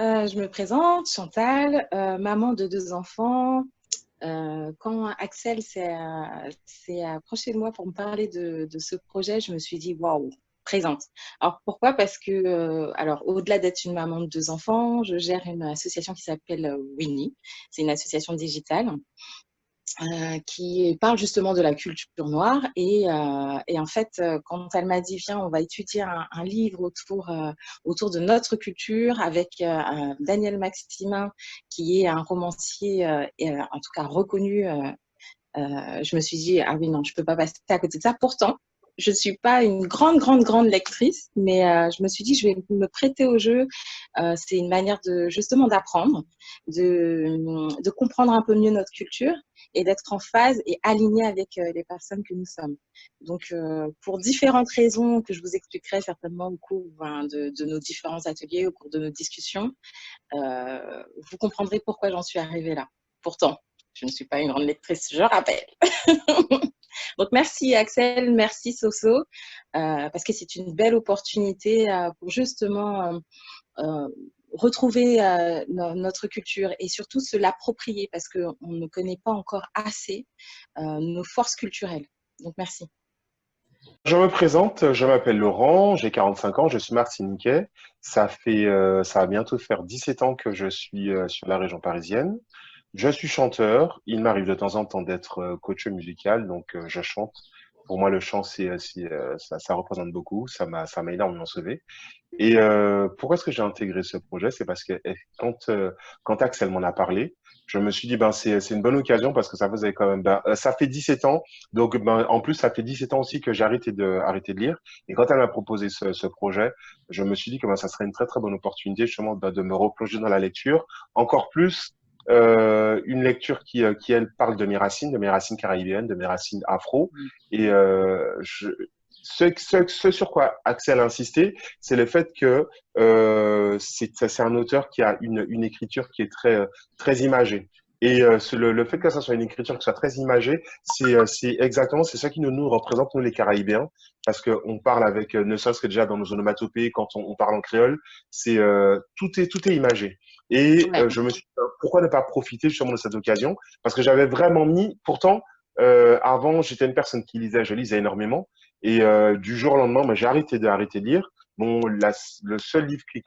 Je me présente, Chantal, maman de 2 enfants. Quand Axel s'est approché de moi pour me parler de ce projet, je me suis dit, waouh, présente. Alors pourquoi? Parce que, alors au-delà d'être une maman de 2 enfants, je gère une association qui s'appelle Winnie. C'est une association digitale qui parle justement de la culture noire. Et en fait, quand elle m'a dit, viens, on va étudier un livre autour de notre culture avec Daniel Maximin, qui est un romancier, en tout cas reconnu, je me suis dit, ah oui, non, je ne peux pas passer à côté de ça. Pourtant, je ne suis pas une grande lectrice, mais je me suis dit, je vais me prêter au jeu. C'est une manière justement d'apprendre, de comprendre un peu mieux notre culture et d'être en phase et aligné avec les personnes que nous sommes. Donc, pour différentes raisons que je vous expliquerai certainement au cours de nos différents ateliers, au cours de nos discussions, vous comprendrez pourquoi j'en suis arrivée là. Pourtant, je ne suis pas une grande lectrice, je rappelle. Donc, merci Axel, merci Soso, parce que c'est une belle opportunité pour justement retrouver notre culture et surtout se l'approprier parce qu'on ne connaît pas encore assez nos forces culturelles. Donc, merci. Je me présente, je m'appelle Laurent, j'ai 45 ans, je suis martiniquais. Ça va bientôt faire 17 ans que je suis sur la région parisienne. Je suis chanteur. Il m'arrive de temps en temps d'être coach musical, donc je chante. Pour moi, le chant, ça représente beaucoup. Ça m'a énormément sauvé. Et pourquoi est-ce que j'ai intégré ce projet? C'est parce que quand Axel m'en a parlé, je me suis dit, ben, c'est une bonne occasion parce que ça faisait quand même, ça fait 17 ans. Donc, ben, en plus, ça fait 17 ans aussi que j'ai arrêté de lire. Et quand elle m'a proposé ce projet, je me suis dit que ben, ça serait une très, très bonne opportunité justement de me replonger dans la lecture. Encore plus, une lecture qui, elle, parle de mes racines caribéennes, de mes racines afro. Et ce sur quoi Axel a insisté, c'est le fait que c'est un auteur qui a une écriture qui est très imagée. Et le fait que ça soit une écriture qui soit très imagée, c'est ça qui nous représente, nous les Caraïbéens, parce qu'on parle avec, ne serait-ce que déjà dans nos onomatopées, quand on parle en créole, tout est imagé. Et Ouais. je me suis dit, pourquoi ne pas profiter justement de cette occasion? Parce que j'avais vraiment mis, pourtant, avant, j'étais une personne qui lisait, je lisais énormément, et du jour au lendemain, moi, j'ai arrêté de lire. Bon, le seul livre qui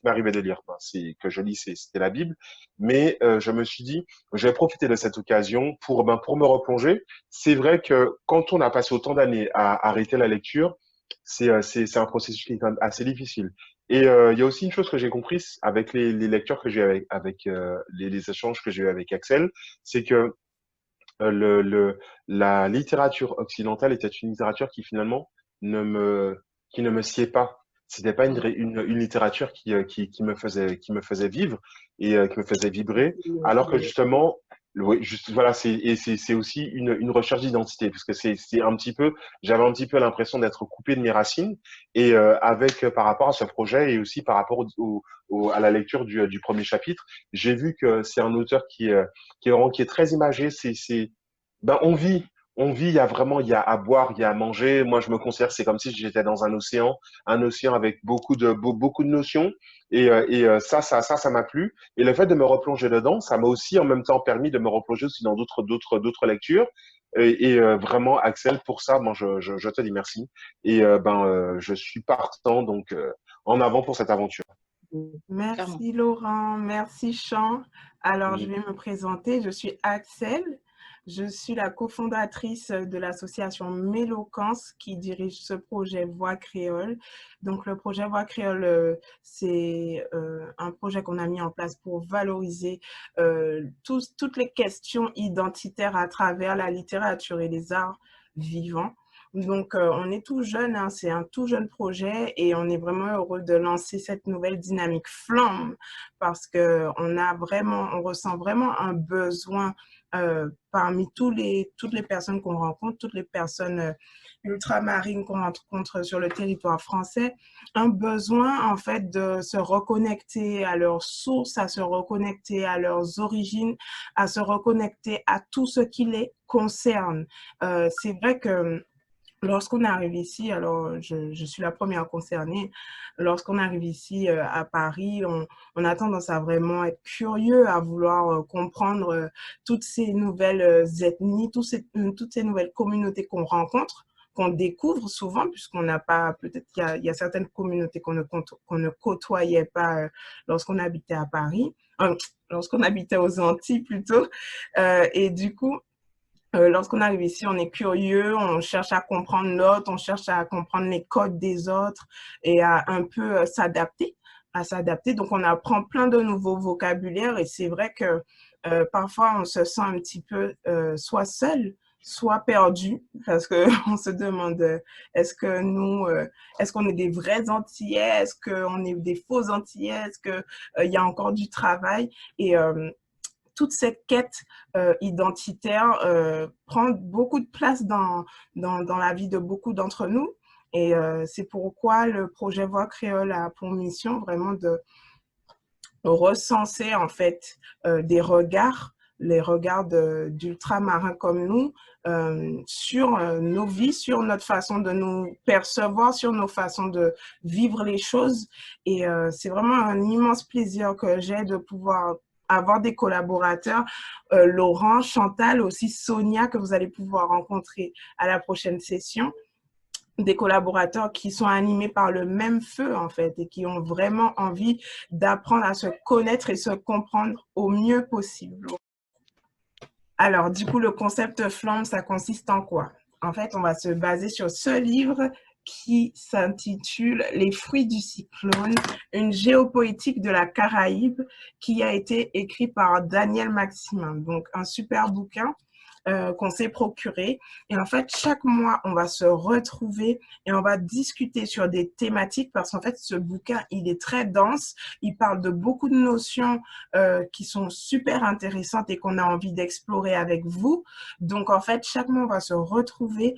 m'arrivait de lire, ben, c'est que je lis, c'était la Bible. Mais je me suis dit, je vais profiter de cette occasion pour me replonger. C'est vrai que quand on a passé autant d'années à arrêter la lecture, c'est un processus qui est quand même assez difficile. Et il y a aussi une chose que j'ai comprise avec les lectures que j'ai eu avec les échanges que j'ai eu avec Axel, c'est que la littérature occidentale était une littérature qui finalement ne me, qui ne me sied pas. C'était pas une littérature qui me faisait vivre et qui me faisait vibrer, alors que justement, oui, juste, voilà, c'est aussi une recherche d'identité, parce que j'avais un petit peu l'impression d'être coupé de mes racines et par rapport à ce projet et aussi par rapport à la lecture du premier chapitre, j'ai vu que c'est un auteur qui est très imagé. Ben, on vit, il y a à boire, il y a à manger. Moi, je me considère, c'est comme si j'étais dans un océan avec beaucoup de notions. Et ça m'a plu. Et le fait de me replonger dedans, ça m'a aussi en même temps permis de me replonger aussi dans d'autres lectures. Et vraiment, Axel, pour ça, moi, je te dis merci. Et je suis partant, donc en avant pour cette aventure. Clairement. Merci Laurent, merci Chant. Alors, je Mhm. vais me présenter. Je suis Axel. Je suis la cofondatrice de l'association Méloquence qui dirige ce projet Voix créole. Donc, le projet Voix créole, c'est un projet qu'on a mis en place pour valoriser toutes les questions identitaires à travers la littérature et les arts vivants. Donc, on est tout jeune, hein, c'est un tout jeune projet et on est vraiment heureux de lancer cette nouvelle dynamique flamme parce on ressent vraiment un besoin parmi toutes les personnes qu'on rencontre, toutes les personnes ultramarines qu'on rencontre sur le territoire français, un besoin en fait de se reconnecter à leurs sources, à se reconnecter à leurs origines, à se reconnecter à tout ce qui les concerne. C'est vrai que Lorsqu'on arrive ici, alors je suis la première concernée, lorsqu'on arrive ici à Paris, on a tendance à vraiment être curieux, à vouloir comprendre toutes ces nouvelles ethnies, toutes ces nouvelles communautés qu'on rencontre, qu'on découvre souvent, puisqu'on n'a pas, peut-être qu'il y a certaines communautés qu'on ne côtoyait pas lorsqu'on habitait à Paris, lorsqu'on habitait aux Antilles plutôt. Et du coup, lorsqu'on arrive ici, on est curieux, on cherche à comprendre l'autre, on cherche à comprendre les codes des autres et à un peu à s'adapter. Donc, on apprend plein de nouveaux vocabulaires et c'est vrai que parfois, on se sent un petit peu soit seul, soit perdu parce que on se demande est-ce que nous, est-ce qu'on est des vrais Antillais, est-ce qu'on est des faux Antillais, est-ce que il y a encore du travail et toute cette quête identitaire prend beaucoup de place dans la vie de beaucoup d'entre nous. Et c'est pourquoi le projet Voix créole a pour mission vraiment de recenser en fait des regards, les regards d'ultramarins comme nous, sur nos vies, sur notre façon de nous percevoir, sur nos façons de vivre les choses. Et c'est vraiment un immense plaisir que j'ai de pouvoir avoir des collaborateurs, Laurent, Chantal, aussi Sonia, que vous allez pouvoir rencontrer à la prochaine session. Des collaborateurs qui sont animés par le même feu, en fait, et qui ont vraiment envie d'apprendre à se connaître et se comprendre au mieux possible. Alors, du coup, le concept Flamme, ça consiste en quoi? En fait, on va se baser sur ce livre qui s'intitule Les fruits du cyclone, une géopolitique de la Caraïbe, qui a été écrit par Daniel Maximin. Donc, un super bouquin qu'on s'est procuré. Et en fait, chaque mois, on va se retrouver et on va discuter sur des thématiques parce qu'en fait, ce bouquin, il est très dense. Il parle de beaucoup de notions qui sont super intéressantes et qu'on a envie d'explorer avec vous. Donc, en fait, chaque mois, on va se retrouver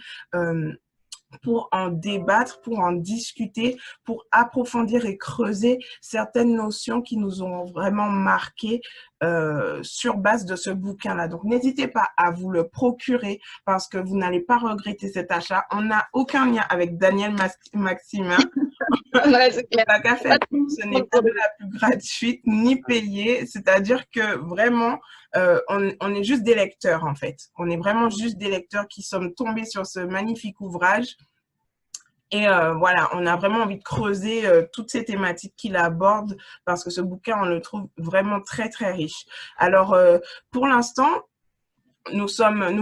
pour en débattre, pour en discuter, pour approfondir et creuser certaines notions qui nous ont vraiment marquées sur base de ce bouquin-là. Donc, n'hésitez pas à vous le procurer parce que vous n'allez pas regretter cet achat. On n'a aucun lien avec Daniel Maximin. La café, ce n'est pas de la pub gratuite ni payée, c'est-à-dire que vraiment, on est juste des lecteurs en fait. On est vraiment juste des lecteurs qui sommes tombés sur ce magnifique ouvrage. Et voilà, on a vraiment envie de creuser toutes ces thématiques qu'il aborde parce que ce bouquin, on le trouve vraiment très, très riche. Alors, pour l'instant, nous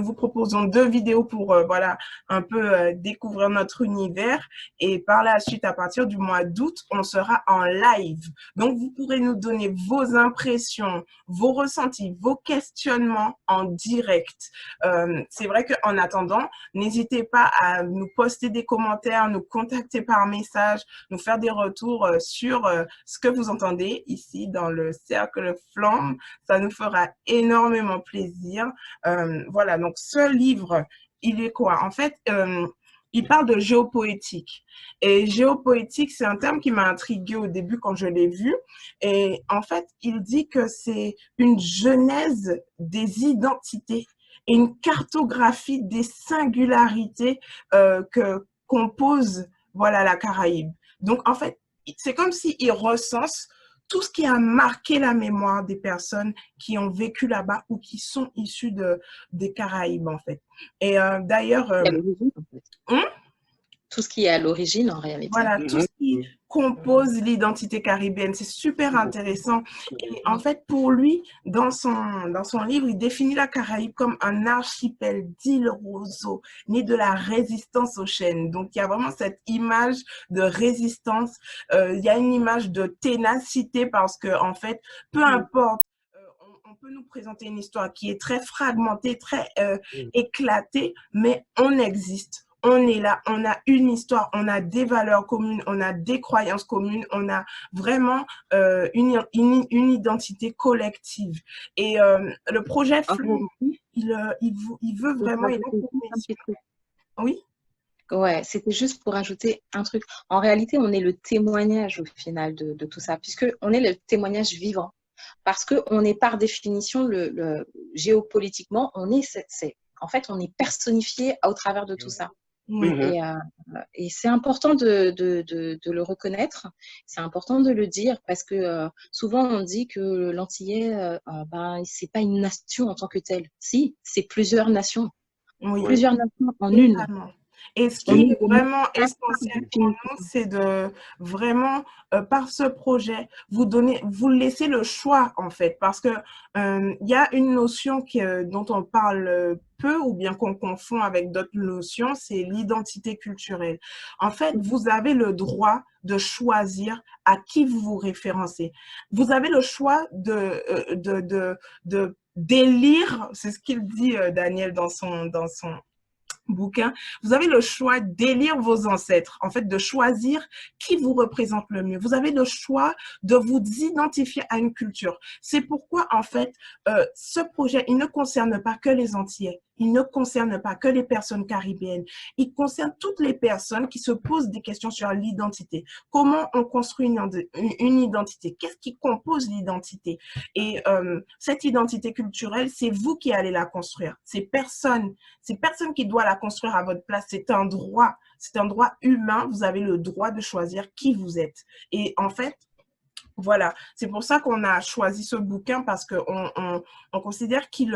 vous proposons 2 vidéos pour voilà, un peu découvrir notre univers et par la suite, à partir du mois d'août, on sera en live. Donc, vous pourrez nous donner vos impressions, vos ressentis, vos questionnements en direct. C'est vrai qu'en attendant, n'hésitez pas à nous poster des commentaires, nous contacter par message, nous faire des retours sur ce que vous entendez ici dans le cercle Flamme. Ça nous fera énormément plaisir. Voilà, donc ce livre, il est quoi? En fait, il parle de géopoétique. Et géopoétique, c'est un terme qui m'a intriguée au début quand je l'ai vu. Et en fait, il dit que c'est une genèse des identités et une cartographie des singularités que compose voilà, la Caraïbe. Donc, en fait, c'est comme s'il recense tout ce qui a marqué la mémoire des personnes qui ont vécu là-bas ou qui sont issues des Caraïbes, en fait. Et d'ailleurs... tout ce qui est à l'origine, en réalité. Voilà, tout ce qui compose l'identité caribéenne, c'est super intéressant. Et en fait, pour lui, dans son livre, il définit la Caraïbe comme un archipel d'îles roseaux, né de la résistance aux chaînes. Donc, il y a vraiment cette image de résistance. Il y a une image de ténacité parce que, en fait, peu importe, on peut nous présenter une histoire qui est très fragmentée, très éclatée, mais on existe. On est là, on a une histoire, on a des valeurs communes, on a des croyances communes, on a vraiment une identité collective. Et le projet Flamme, il veut vraiment... Oui? Ouais, c'était juste pour ajouter un truc. En réalité, on est le témoignage au final de tout ça, puisqu'on est le témoignage vivant. Parce qu'on est par définition, géopolitiquement, en fait, on est personnifié au travers de tout ça. Oui. Et c'est important de le reconnaître, c'est important de le dire parce que souvent on dit que l'Antillais, ben, c'est pas une nation en tant que telle. Si, c'est plusieurs nations. Oui. Oui. Plusieurs nations en une. Totalement. Et ce On qui est est vraiment à essentiel pour définition. nous, c'est de vraiment, par ce projet, vous laisser le choix, en fait, parce que il y a une notion dont on parle peu ou bien qu'on confond avec d'autres notions, c'est l'identité culturelle. En fait, vous avez le droit de choisir à qui vous vous référencez. Vous avez le choix d'élire, c'est ce qu'il dit Daniel dans son bouquin, vous avez le choix d'élire vos ancêtres, en fait, de choisir qui vous représente le mieux. Vous avez le choix de vous identifier à une culture. C'est pourquoi, en fait, ce projet, il ne concerne pas que les Antillais. Il ne concerne pas que les personnes caribéennes. Il concerne toutes les personnes qui se posent des questions sur l'identité. Comment on construit une identité? Qu'est-ce qui compose l'identité? Et cette identité culturelle, c'est vous qui allez la construire. C'est personne qui doit la construire à votre place. C'est un droit humain. Vous avez le droit de choisir qui vous êtes. Et en fait, voilà, c'est pour ça qu'on a choisi ce bouquin parce qu'on considère qu'il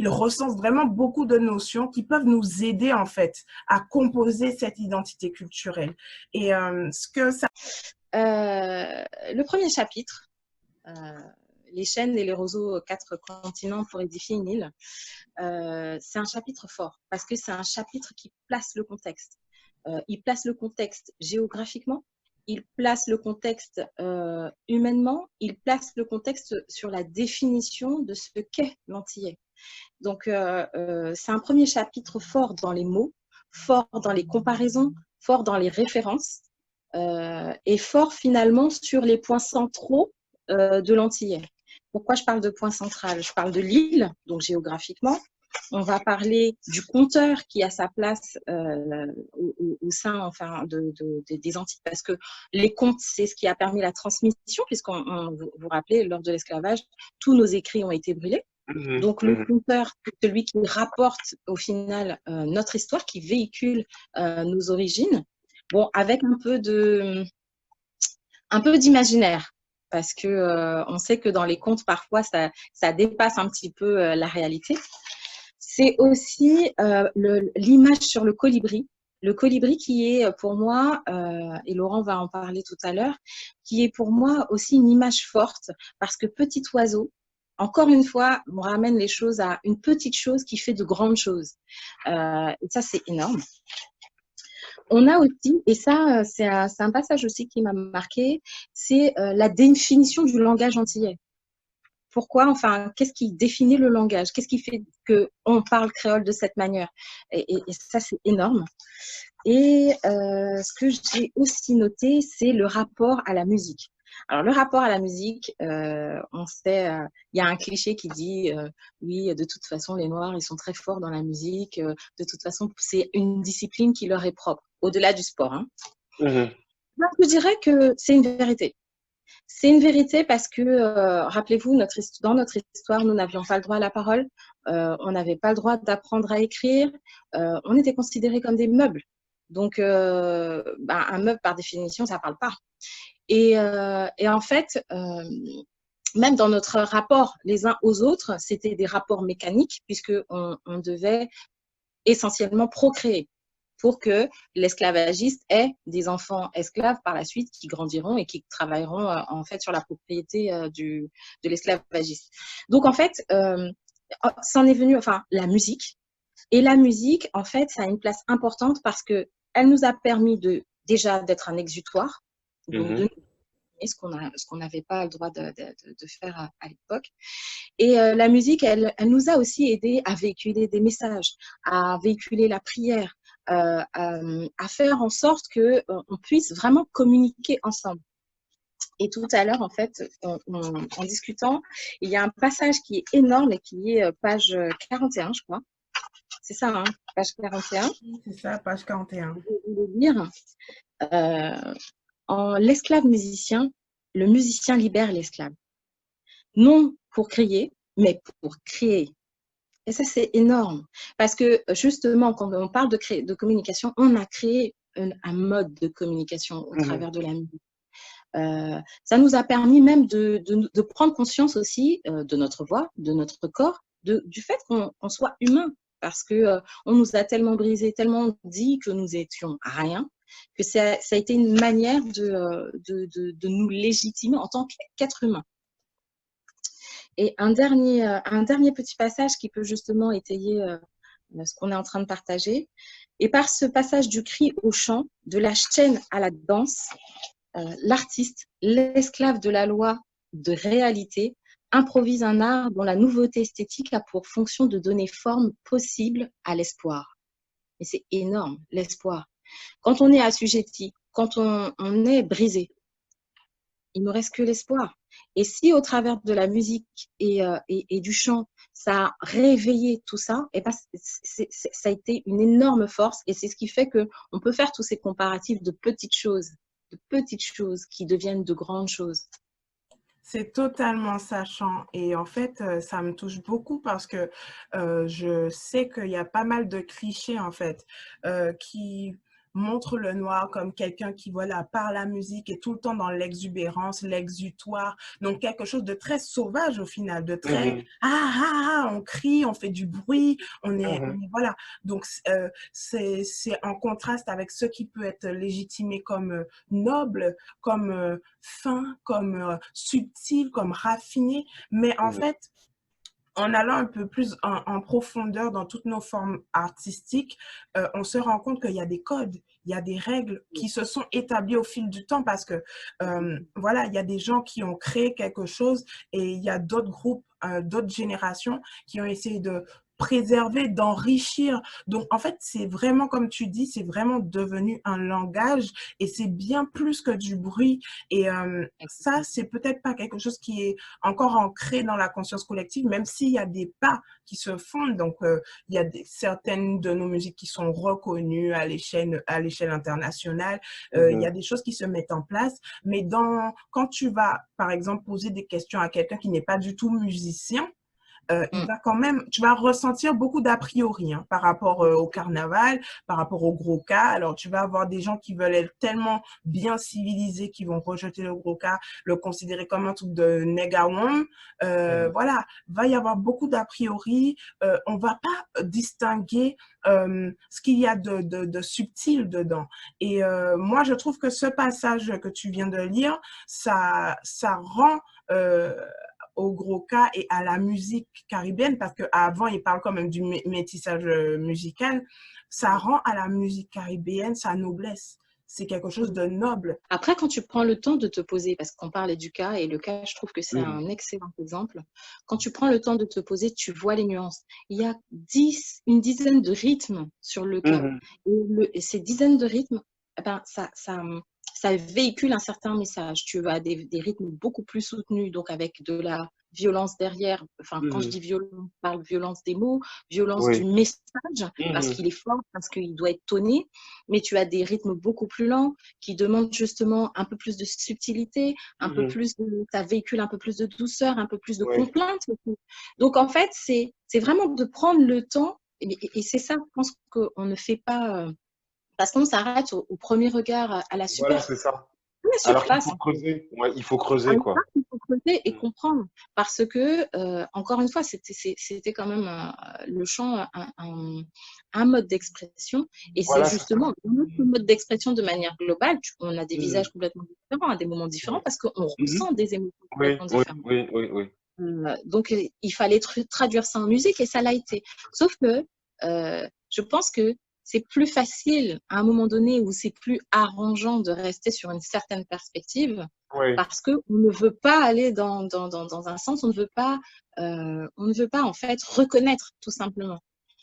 recense vraiment beaucoup de notions qui peuvent nous aider en fait à composer cette identité culturelle. Et ce que ça... Le premier chapitre, les chênes et les roseaux aux 4 continents pour édifier une île, c'est un chapitre fort parce que c'est un chapitre qui place le contexte. Il place le contexte géographiquement, il place le contexte humainement, il place le contexte sur la définition de ce qu'est l'antillais. Donc, c'est un premier chapitre fort dans les mots, fort dans les comparaisons, fort dans les références et fort finalement sur les points centraux de l'antillais. Pourquoi je parle de point central? Je parle de l'île, donc géographiquement. On va parler du conteur qui a sa place au sein enfin, des Antilles, parce que les contes, c'est ce qui a permis la transmission, puisqu'on vous vous rappelez, lors de l'esclavage, tous nos écrits ont été brûlés. Donc, le conteur, c'est celui qui rapporte au final notre histoire, qui véhicule nos origines, bon, avec un peu d'imaginaire. Parce que on sait que dans les contes, parfois, ça dépasse un petit peu la réalité. C'est aussi l'image sur le colibri. Le colibri qui est pour moi, et Laurent va en parler tout à l'heure, qui est pour moi aussi une image forte parce que petit oiseau, encore une fois, on ramène les choses à une petite chose qui fait de grandes choses. Et ça, c'est énorme. On a aussi, et ça, c'est un passage aussi qui m'a marqué, c'est la définition du langage antillais. Pourquoi, enfin, qu'est-ce qui définit le langage? Qu'est-ce qui fait qu'on parle créole de cette manière? Et ça, c'est énorme. Et ce que j'ai aussi noté, c'est le rapport à la musique. Alors, le rapport à la musique, on sait, il y a un cliché qui dit, oui, de toute façon, les Noirs, ils sont très forts dans la musique. De toute façon, c'est une discipline qui leur est propre, au-delà du sport. Hein. Moi, je dirais que c'est une vérité. C'est une vérité parce que, rappelez-vous, dans notre histoire, nous n'avions pas le droit à la parole, on n'avait pas le droit d'apprendre à écrire, on était considérés comme des meubles. Donc, un meuble, par définition, ça ne parle pas. Et en fait, même dans notre rapport les uns aux autres, c'était des rapports mécaniques puisqu'on devait essentiellement procréer pour que l'esclavagiste ait des enfants esclaves par la suite qui grandiront et qui travailleront en fait sur la propriété de l'esclavagiste. Donc en fait, c'en est venu, enfin, la musique. Et la musique, en fait, ça a une place importante parce qu'elle nous a permis déjà d'être un exutoire, donc de ce qu'on n'avait pas le droit de faire à l'époque. Et la musique, elle nous a aussi aidé à véhiculer des messages, à véhiculer la prière, à faire en sorte qu'on puisse vraiment communiquer ensemble. Et tout à l'heure, en fait, en discutant, il y a un passage qui est énorme et qui est page 41, je crois. C'est ça, hein, page 41. C'est ça, page 41. Je vais lire. En l'esclave musicien, le musicien libère l'esclave. Non pour crier, mais pour créer. Et ça, c'est énorme. Parce que justement, quand on parle de communication, on a créé un mode de communication au travers de la musique. Ça nous a permis même de prendre conscience aussi de notre voix, de notre corps, du fait qu'on soit humain. Parce que on nous a tellement brisé, tellement dit que nous étions rien, que ça a été une manière de nous légitimer en tant qu'être humain. Et un dernier petit passage qui peut justement étayer ce qu'on est en train de partager. Et par ce passage du cri au chant, de la chaîne à la danse, l'artiste, l'esclave de la loi de réalité, improvise un art dont la nouveauté esthétique a pour fonction de donner forme possible à l'espoir. Et c'est énorme, l'espoir. Quand on est assujetti, quand on est brisé, il ne nous reste que l'espoir. Et si au travers de la musique et du chant, ça a réveillé tout ça, et ben ça a été une énorme force. Et c'est ce qui fait qu'on peut faire tous ces comparatifs de petites choses qui deviennent de grandes choses. C'est totalement sachant et en fait, ça me touche beaucoup parce que je sais qu'il y a pas mal de clichés en fait qui montrent le noir comme quelqu'un qui, voilà, par la musique est tout le temps dans l'exubérance, l'exutoire, donc quelque chose de très sauvage au final, de très on crie, on fait du bruit, on est voilà. Donc c'est en contraste avec ce qui peut être légitimé comme noble, comme fin, comme subtil, comme raffiné, mais en fait, en allant un peu plus en profondeur dans toutes nos formes artistiques, on se rend compte qu'il y a des codes, il y a des règles qui se sont établies au fil du temps parce que, voilà, il y a des gens qui ont créé quelque chose et il y a d'autres groupes, d'autres générations qui ont essayé de préserver, d'enrichir. Donc, en fait, c'est vraiment, comme tu dis, c'est vraiment devenu un langage et c'est bien plus que du bruit. Et ça, c'est peut-être pas quelque chose qui est encore ancré dans la conscience collective, même s'il y a des pas qui se font. Donc, il y a certaines de nos musiques qui sont reconnues à l'échelle internationale. Il y a des choses qui se mettent en place. Mais quand tu vas, par exemple, poser des questions à quelqu'un qui n'est pas du tout musicien, il va quand même, tu vas ressentir beaucoup d'a priori par rapport au carnaval, par rapport au gros cas. Alors, tu vas avoir des gens qui veulent être tellement bien civilisés qui vont rejeter le gros cas, le considérer comme un truc de négawon. Voilà, va y avoir beaucoup d'a priori. On va pas distinguer ce qu'il y a de subtil dedans. Et moi, je trouve que ce passage que tu viens de lire, ça rend au gros cas et à la musique caribéenne, parce qu'avant, il parle quand même du métissage musical, ça rend à la musique caribéenne sa noblesse. C'est quelque chose de noble. Après, quand tu prends le temps de te poser, parce qu'on parlait du cas, et le cas, je trouve que c'est un excellent exemple, quand tu prends le temps de te poser, tu vois les nuances. Il y a une dizaine de rythmes sur le cas. Et ces dizaines de rythmes, eh ben, ça véhicule un certain message. Tu as des rythmes beaucoup plus soutenus, donc avec de la violence derrière. Enfin, quand je dis violence, je parle violence des mots, violence du message, parce qu'il est fort, parce qu'il doit être tonné. Mais tu as des rythmes beaucoup plus lents qui demandent justement un peu plus de subtilité, un peu plus ça véhicule un peu plus de douceur, un peu plus de complainte. Donc, en fait, c'est vraiment de prendre le temps. Et c'est ça, je pense qu'on ne fait pas... parce qu'on s'arrête au premier regard à la superficie. Voilà, c'est ça. La Alors qu'il surface. faut creuser. Ouais, il faut creuser, quoi. Il faut creuser et comprendre. Parce que, encore une fois, c'était quand même le chant, un mode d'expression. Et Voilà, c'est justement notre mode d'expression de manière globale. On a des visages complètement différents, à des moments différents, parce qu'on ressent des émotions complètement différentes. Oui. Donc, il fallait traduire ça en musique et ça l'a été. Sauf que je pense que c'est plus facile à un moment donné où c'est plus arrangeant de rester sur une certaine perspective parce qu'on ne veut pas aller dans un sens, on ne veut pas en fait reconnaître tout simplement.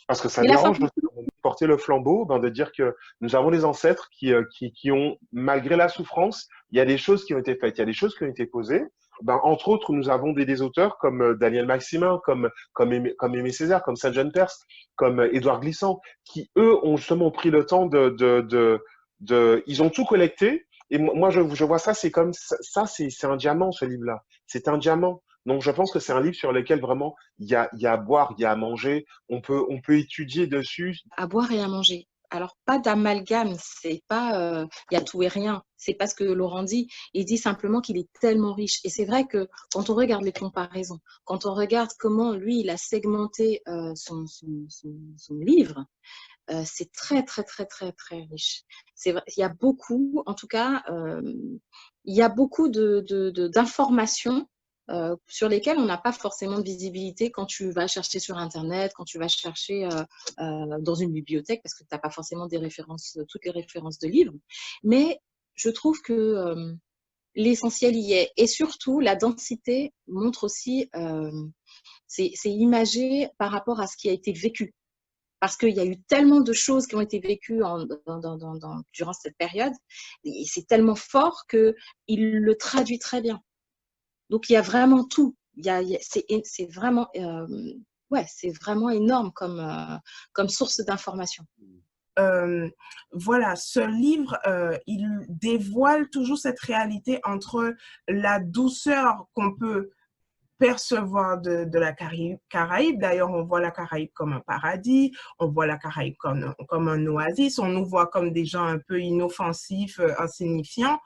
Parce que ça dérange de porter le flambeau, de dire que nous avons des ancêtres qui ont, malgré la souffrance, il y a des choses qui ont été faites, il y a des choses qui ont été posées. Entre autres, nous avons des auteurs comme Daniel Maximin, comme Aimé Césaire, comme Saint-Jean Perse, comme Édouard Glissant, qui eux ont justement pris le temps ils ont tout collecté. Et moi, je vois ça, c'est comme ça, c'est un diamant, ce livre-là. C'est un diamant. Donc, je pense que c'est un livre sur lequel vraiment il y a à boire, il y a à manger. On peut étudier dessus. À boire et à manger. Alors, pas d'amalgame, c'est pas il y a tout et rien. C'est pas ce que Laurent dit. Il dit simplement qu'il est tellement riche. Et c'est vrai que quand on regarde les comparaisons, quand on regarde comment lui, il a segmenté son livre, c'est très, très, très, très, très riche. C'est vrai, il y a beaucoup, en tout cas, il y a beaucoup d'informations sur lesquelles on n'a pas forcément de visibilité quand tu vas chercher sur Internet, quand tu vas chercher dans une bibliothèque, parce que tu n'as pas forcément des références, toutes les références de livres. Mais je trouve que l'essentiel y est. Et surtout, la densité montre aussi, c'est imagé par rapport à ce qui a été vécu. Parce qu'il y a eu tellement de choses qui ont été vécues durant cette période, et c'est tellement fort qu'il le traduit très bien. Donc, il y a vraiment tout. C'est vraiment, ouais, c'est vraiment énorme comme source d'information. Voilà, ce livre, il dévoile toujours cette réalité entre la douceur qu'on peut percevoir de la Caraïbe. D'ailleurs, on voit la Caraïbe comme un paradis, on voit la Caraïbe comme un oasis, on nous voit comme des gens un peu inoffensifs, insignifiants,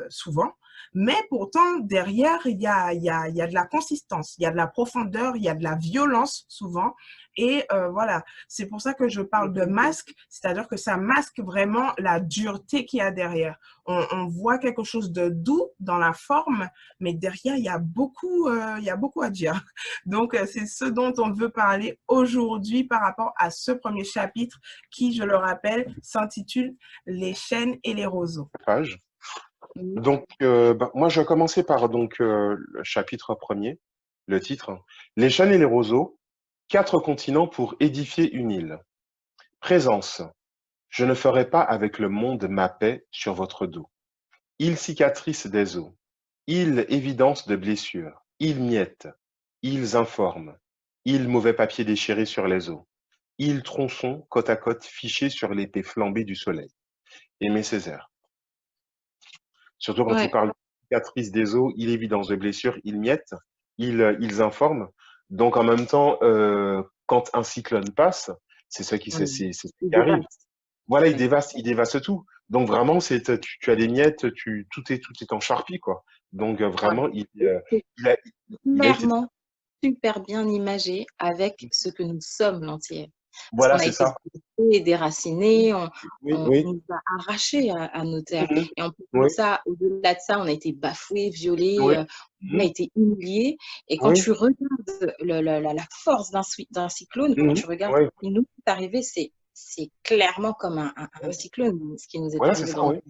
souvent. Mais pourtant, derrière, il y a de la consistance, il y a de la profondeur, il y a de la violence, souvent. Et voilà, c'est pour ça que je parle de masque, c'est-à-dire que ça masque vraiment la dureté qu'il y a derrière. On voit quelque chose de doux dans la forme, mais derrière, il y a beaucoup à dire. Donc, c'est ce dont on veut parler aujourd'hui par rapport à ce premier chapitre qui, je le rappelle, s'intitule « Les chênes et les roseaux ». Page. Donc, moi, je vais commencer par le chapitre premier, le titre. Les chênes et les roseaux, 4 continents pour édifier une île. Présence. Je ne ferai pas avec le monde ma paix sur votre dos. Île cicatrice des eaux. Île évidence de blessures. Île miette. Îles informes. Île mauvais papier déchiré sur les eaux. Île tronçon côte à côte fiché sur l'épée flambée du soleil. Aimé Césaire. Surtout quand il parle de cicatrice des eaux, île évidence de blessures, île miette, îles informes. Donc en même temps, quand un cyclone passe, c'est ce qui arrive. Voilà, il dévaste tout. Donc vraiment, tu as des miettes, tout est en charpie, quoi. Donc vraiment, il a été. Clairement, super bien imagé avec ce que nous sommes l'entier. Parce Voilà, qu'on a c'est été ça. déracinés, on Oui. nous a arrachés à nos terres. Et en plus de Oui. ça, au-delà de ça, on a été bafoués, violés, Oui. on a été humiliés. Et quand tu regardes la force d'un cyclone, quand tu regardes ce qui nous est arrivé, c'est clairement comme un cyclone, ce qui nous est Voilà, c'est arrivé ça, dans oui.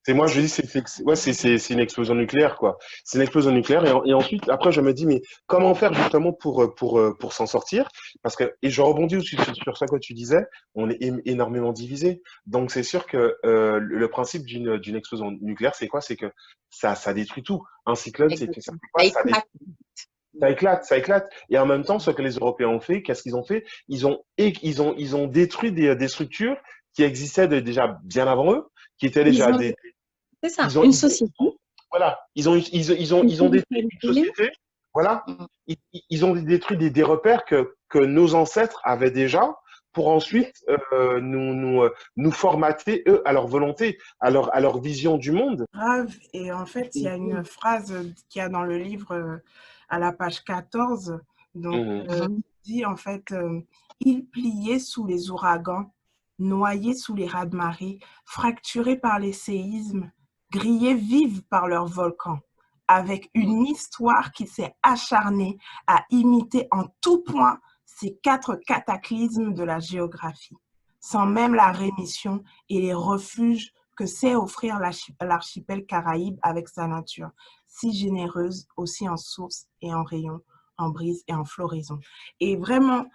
Moi, je dis, c'est une explosion nucléaire, quoi. C'est une explosion nucléaire. Et ensuite, après, je me dis, mais comment faire justement pour s'en sortir? Et je rebondis aussi sur ça que tu disais, on est énormément divisé. Donc, c'est sûr que le principe d'une explosion nucléaire, c'est quoi? C'est que ça détruit tout. Un cyclone, c'est que ça fait quoi? Ça éclate. Et en même temps, ce que les Européens ont fait, qu'est-ce qu'ils ont fait? Ils ont détruit des structures qui existaient déjà bien avant eux, qui étaient déjà des. C'est ça, une société. Voilà, ils ont détruit une société. Voilà, ils ont détruit des repères que nos ancêtres avaient déjà pour ensuite nous formater, eux, à leur volonté, à leur vision du monde. Grave. Et en fait, il y a une phrase qu'il y a dans le livre à la page 14, donc, dit en fait, ils pliaient sous les ouragans, noyés sous les raz-de-marée, fracturés par les séismes, grillés vifs par leurs volcans, avec une histoire qui s'est acharnée à imiter en tout point ces 4 cataclysmes de la géographie, sans même la rémission et les refuges que sait offrir l'archipel Caraïbe avec sa nature, si généreuse aussi en source et en rayon, en brise et en floraison. Et vraiment,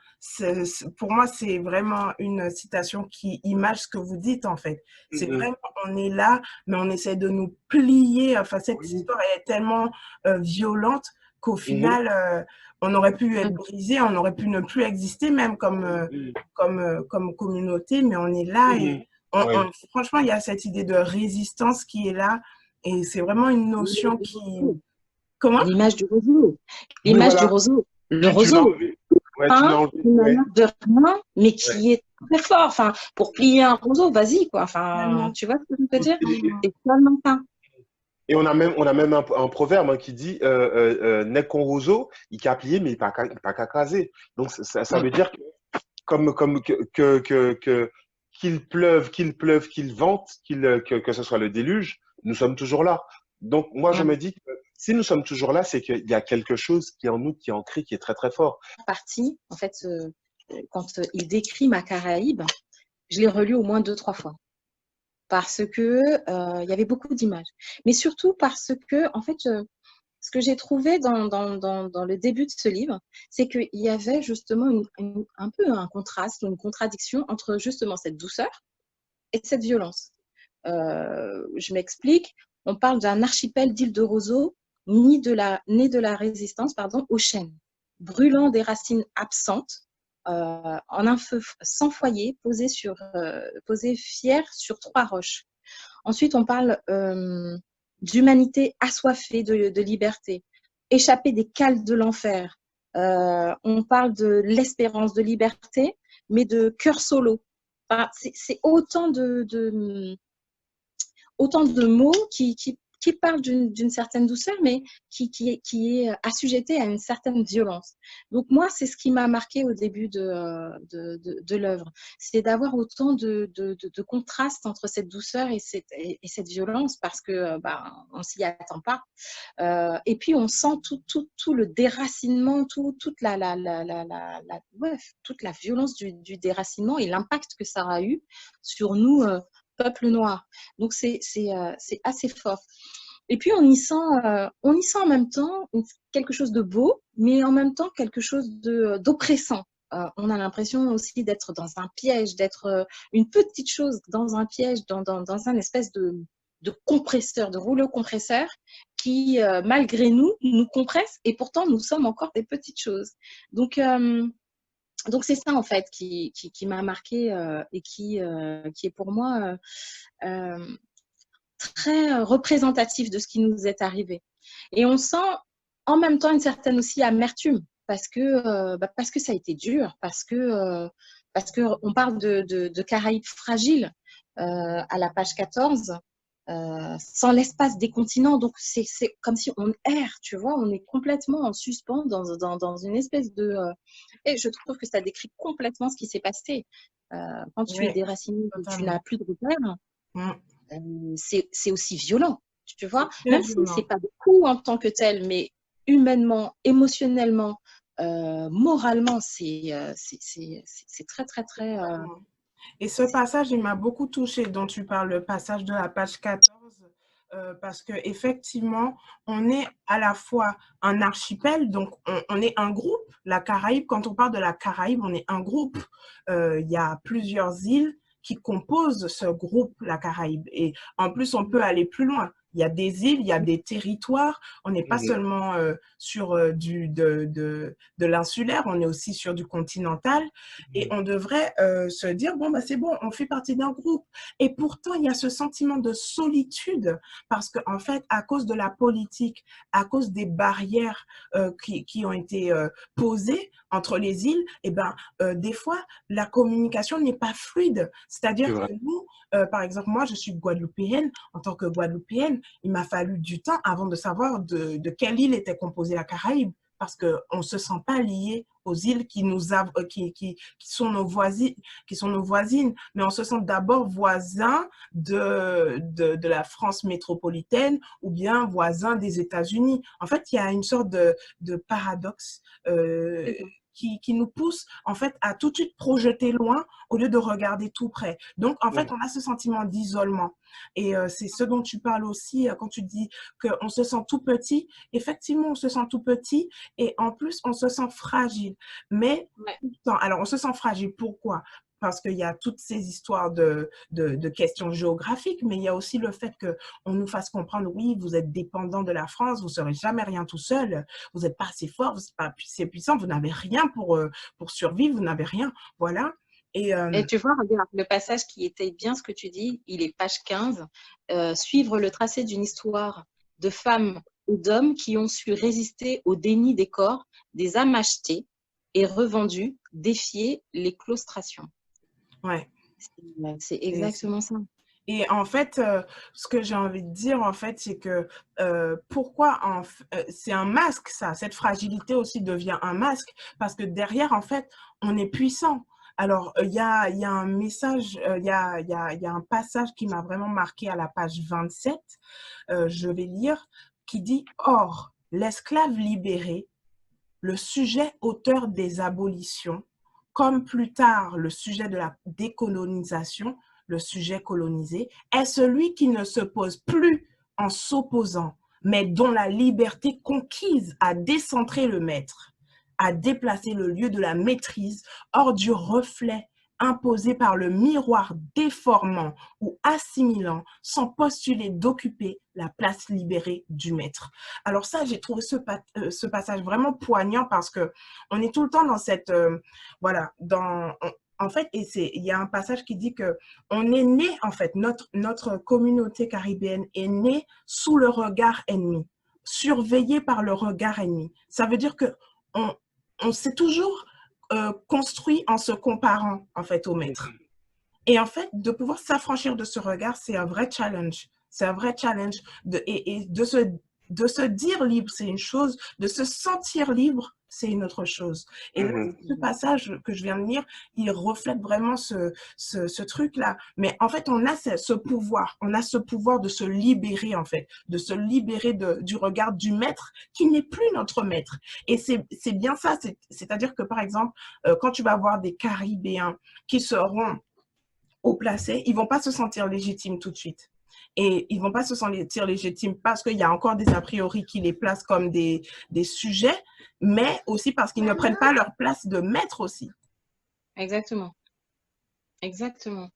pour moi, c'est vraiment une citation qui image ce que vous dites, en fait. C'est vraiment, on est là, mais on essaie de nous plier. Enfin, cette histoire est tellement violente qu'au final, on aurait pu être brisé, on aurait pu ne plus exister même comme communauté, mais on est là et franchement, il y a cette idée de résistance qui est là et c'est vraiment une notion Comment? L'image du roseau. Oui, L'image du voilà. roseau. Le Tu l'as roseau, enlevé. Ouais, tu l'as hein, enlevé. une Ouais, manière de rien, mais ouais. qui est très fort. Enfin, pour plier un roseau, vas-y, quoi. Enfin, Tellement. tu vois ce que je veux dire? Et, Tellement. C'est tellement ça. et on a même un proverbe hein, qui dit n'est qu'on roseau, il qu'a plié, mais il pas qu'à craser. Donc, ça Mm. veut dire que, comme qu'il pleuve, qu'il vente, que ce soit le déluge, nous sommes toujours là. Donc, moi, je Mm. me dis que si nous sommes toujours là, c'est qu'il y a quelque chose qui est en nous, qui est ancré, qui est très, très fort. Partie, en fait, quand il décrit ma Caraïbe, je l'ai relu au moins 2, 3 fois. Parce que il y avait beaucoup d'images. Mais surtout parce que, en fait, ce que j'ai trouvé dans le début de ce livre, c'est qu'il y avait justement un peu un contraste, une contradiction entre justement cette douceur et cette violence. Je m'explique. On parle d'un archipel d'îles de roseaux né de la résistance aux chênes, brûlant des racines absentes en un feu sans foyer, posé fier sur 3 roches. Ensuite, on parle d'humanité assoiffée de liberté, échappée des cales de l'enfer. On parle de l'espérance de liberté, mais de cœur solo. Enfin, c'est autant de mots qui parlent d'une certaine douceur, mais qui est assujetté à une certaine violence. Donc moi, c'est ce qui m'a marqué au début de l'œuvre, c'est d'avoir autant de contrastes entre cette douceur et cette violence, parce que on s'y attend pas. Et puis on sent tout le déracinement, ouais, toute la violence du déracinement et l'impact que ça a eu sur nous, peuple noir. Donc c'est assez fort. Et puis on y sent en même temps quelque chose de beau, mais en même temps quelque chose d'oppressant. On a l'impression aussi d'être dans un piège, d'être une petite chose dans un piège, dans un espèce de compresseur, de rouleau compresseur qui, malgré nous, nous compresse et pourtant nous sommes encore des petites choses. Donc, c'est ça en fait qui m'a marqué et qui est pour moi très représentatif de ce qui nous est arrivé. Et on sent en même temps une certaine aussi amertume parce que ça a été dur, parce que on parle de Caraïbes fragiles à la page 14. Sans l'espace des continents, donc c'est comme si on erre, tu vois, on est complètement en suspens dans une espèce de... et je trouve que ça décrit complètement ce qui s'est passé. Quand tu es Oui, déraciné, que tu totalement. n'as plus de repères, Mm. c'est aussi violent, tu vois, C'est très même si c'est violent. pas beaucoup en tant que tel, mais humainement, émotionnellement, moralement, c'est très, très, très... Totalement. Et ce passage, il m'a beaucoup touchée dont tu parles, le passage de la page 14, parce que effectivement, on est à la fois un archipel, donc on est un groupe. La Caraïbe, quand on parle de la Caraïbe, on est un groupe. Il y a plusieurs îles qui composent ce groupe, la Caraïbe. Et en plus, on peut aller plus loin. Il y a des îles, il y a des territoires. On n'est pas Mhm. seulement sur de l'insulaire, on est aussi sur du continental. Et on devrait se dire, bon, bah, c'est bon, on fait partie d'un groupe. Et pourtant, il y a ce sentiment de solitude parce qu'en fait, à cause de la politique, à cause des barrières qui ont été posées entre les îles, et ben, des fois, la communication n'est pas fluide. C'est C'est-à-dire que vrai. nous, par exemple, moi, je suis guadeloupéenne. En tant que guadeloupéenne, il m'a fallu du temps avant de savoir de quelle île était composée la Caraïbe parce qu'on ne se sent pas lié aux îles qui sont nos voisines, mais on se sent d'abord voisin de la France métropolitaine ou bien voisin des États-Unis. En fait, il y a une sorte de paradoxe qui nous pousse en fait à tout de suite projeter loin au lieu de regarder tout près. Donc, en fait, Mhm. on a ce sentiment d'isolement. Et c'est ce dont tu parles aussi quand tu dis qu'on se sent tout petit. Effectivement, on se sent tout petit et en plus, on se sent fragile. Mais Ouais. tout le temps, alors on se sent fragile. Pourquoi? Parce qu'il y a toutes ces histoires de questions géographiques, mais il y a aussi le fait qu'on nous fasse comprendre, oui, vous êtes dépendant de la France, vous ne serez jamais rien tout seul, vous n'êtes pas assez fort, vous n'êtes pas assez puissant, vous n'avez rien pour survivre, vous n'avez rien. Voilà. Et Et tu vois, regarde, le passage qui était bien ce que tu dis, il est page 15. Suivre le tracé d'une histoire de femmes et d'hommes qui ont su résister au déni des corps, des âmes achetées et revendues, défier les claustrations. Ouais. C'est exactement ça. Et en fait, ce que j'ai envie de dire, en fait, c'est que pourquoi c'est un masque, ça. Cette fragilité aussi devient un masque parce que derrière, en fait, on est puissant. Alors, il y a un message, il y a un passage qui m'a vraiment marqué à la page 27, je vais lire, qui dit « Or, l'esclave libéré, le sujet auteur des abolitions, comme plus tard le sujet de la décolonisation, le sujet colonisé, est celui qui ne se pose plus en s'opposant, mais dont la liberté conquise a décentré le maître, a déplacé le lieu de la maîtrise hors du reflet imposé par le miroir déformant ou assimilant sans postuler d'occuper la place libérée du maître. » Alors ça, j'ai trouvé ce passage vraiment poignant parce que on est tout le temps dans cette, voilà, en fait, il y a un passage qui dit que on est né, en fait, notre communauté caribéenne est née sous le regard ennemi, surveillée par le regard ennemi. Ça veut dire que on s'est toujours construit en se comparant, en fait, au maître. Et en fait, de pouvoir s'affranchir de ce regard, c'est un vrai challenge. C'est un vrai challenge. Et de se dire libre, c'est une chose. De se sentir libre, c'est une autre chose. Et là, ce passage que je viens de lire, il reflète vraiment ce truc-là. Mais en fait, on a ce pouvoir. On a ce pouvoir de se libérer, en fait. De se libérer du regard du maître qui n'est plus notre maître. Et c'est bien ça. C'est-à-dire que, par exemple, quand tu vas voir des Caribéens qui seront haut placés, ils vont pas se sentir légitimes tout de suite. Et ils vont pas se sentir légitimes parce qu'il y a encore des a priori qui les placent comme des sujets, mais aussi parce qu'ils ne prennent pas leur place de maître aussi. Exactement. Exactement.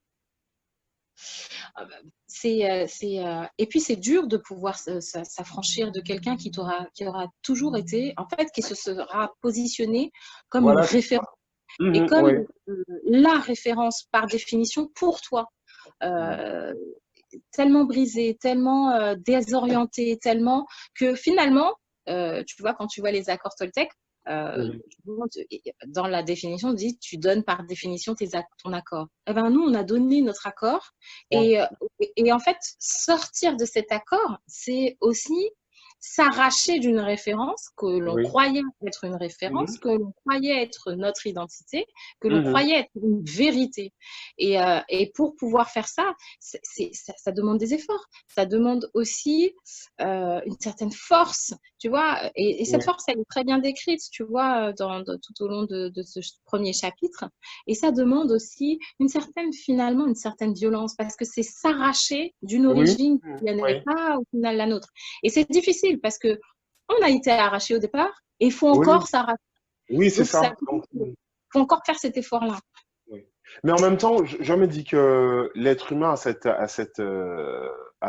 Et puis c'est dur de pouvoir s'affranchir de quelqu'un qui aura toujours été, en fait, qui se sera positionné comme une référence. Et comme la référence par définition pour toi, tellement brisée, tellement désorientée, tellement que finalement, tu vois, quand tu vois les accords Toltec, dans la définition, on dit tu donnes par définition ton accord. Eh ben, nous, on a donné notre accord. Et en fait, sortir de cet accord, c'est aussi s'arracher d'une référence que l'on croyait être une référence, que l'on croyait être notre identité, que l'on croyait être une vérité. Et pour pouvoir faire ça, ça demande des efforts. Ça demande aussi une certaine force, tu vois. Et cette force, elle est très bien décrite, tu vois, tout au long de ce premier chapitre. Et ça demande aussi finalement, une certaine violence, parce que c'est s'arracher d'une origine qui n'est pas au final la nôtre. Et c'est difficile parce que on a été arraché au départ et il faut encore s'arracher. Oui, c'est ça. Il faut encore faire cet effort-là. Mais en même temps, je me dis que l'être humain a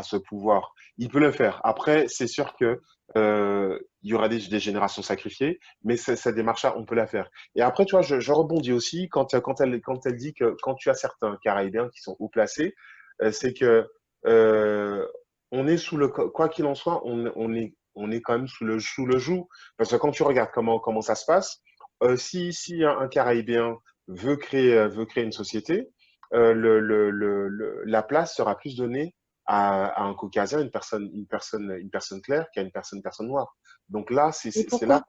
ce pouvoir. Il peut le faire. Après, c'est sûr que il y aura des générations sacrifiées, mais cette démarche-là, on peut la faire. Et après, tu vois, je rebondis aussi quand elle dit que quand tu as certains Caribéens qui sont haut placés, c'est que on est quoi qu'il en soit, on est quand même sous le joug. Parce que quand tu regardes comment ça se passe, si un Caribéen veut créer une société, la place sera plus donnée à un Caucasien, une personne claire, qu'à une personne noire. Donc là, c'est là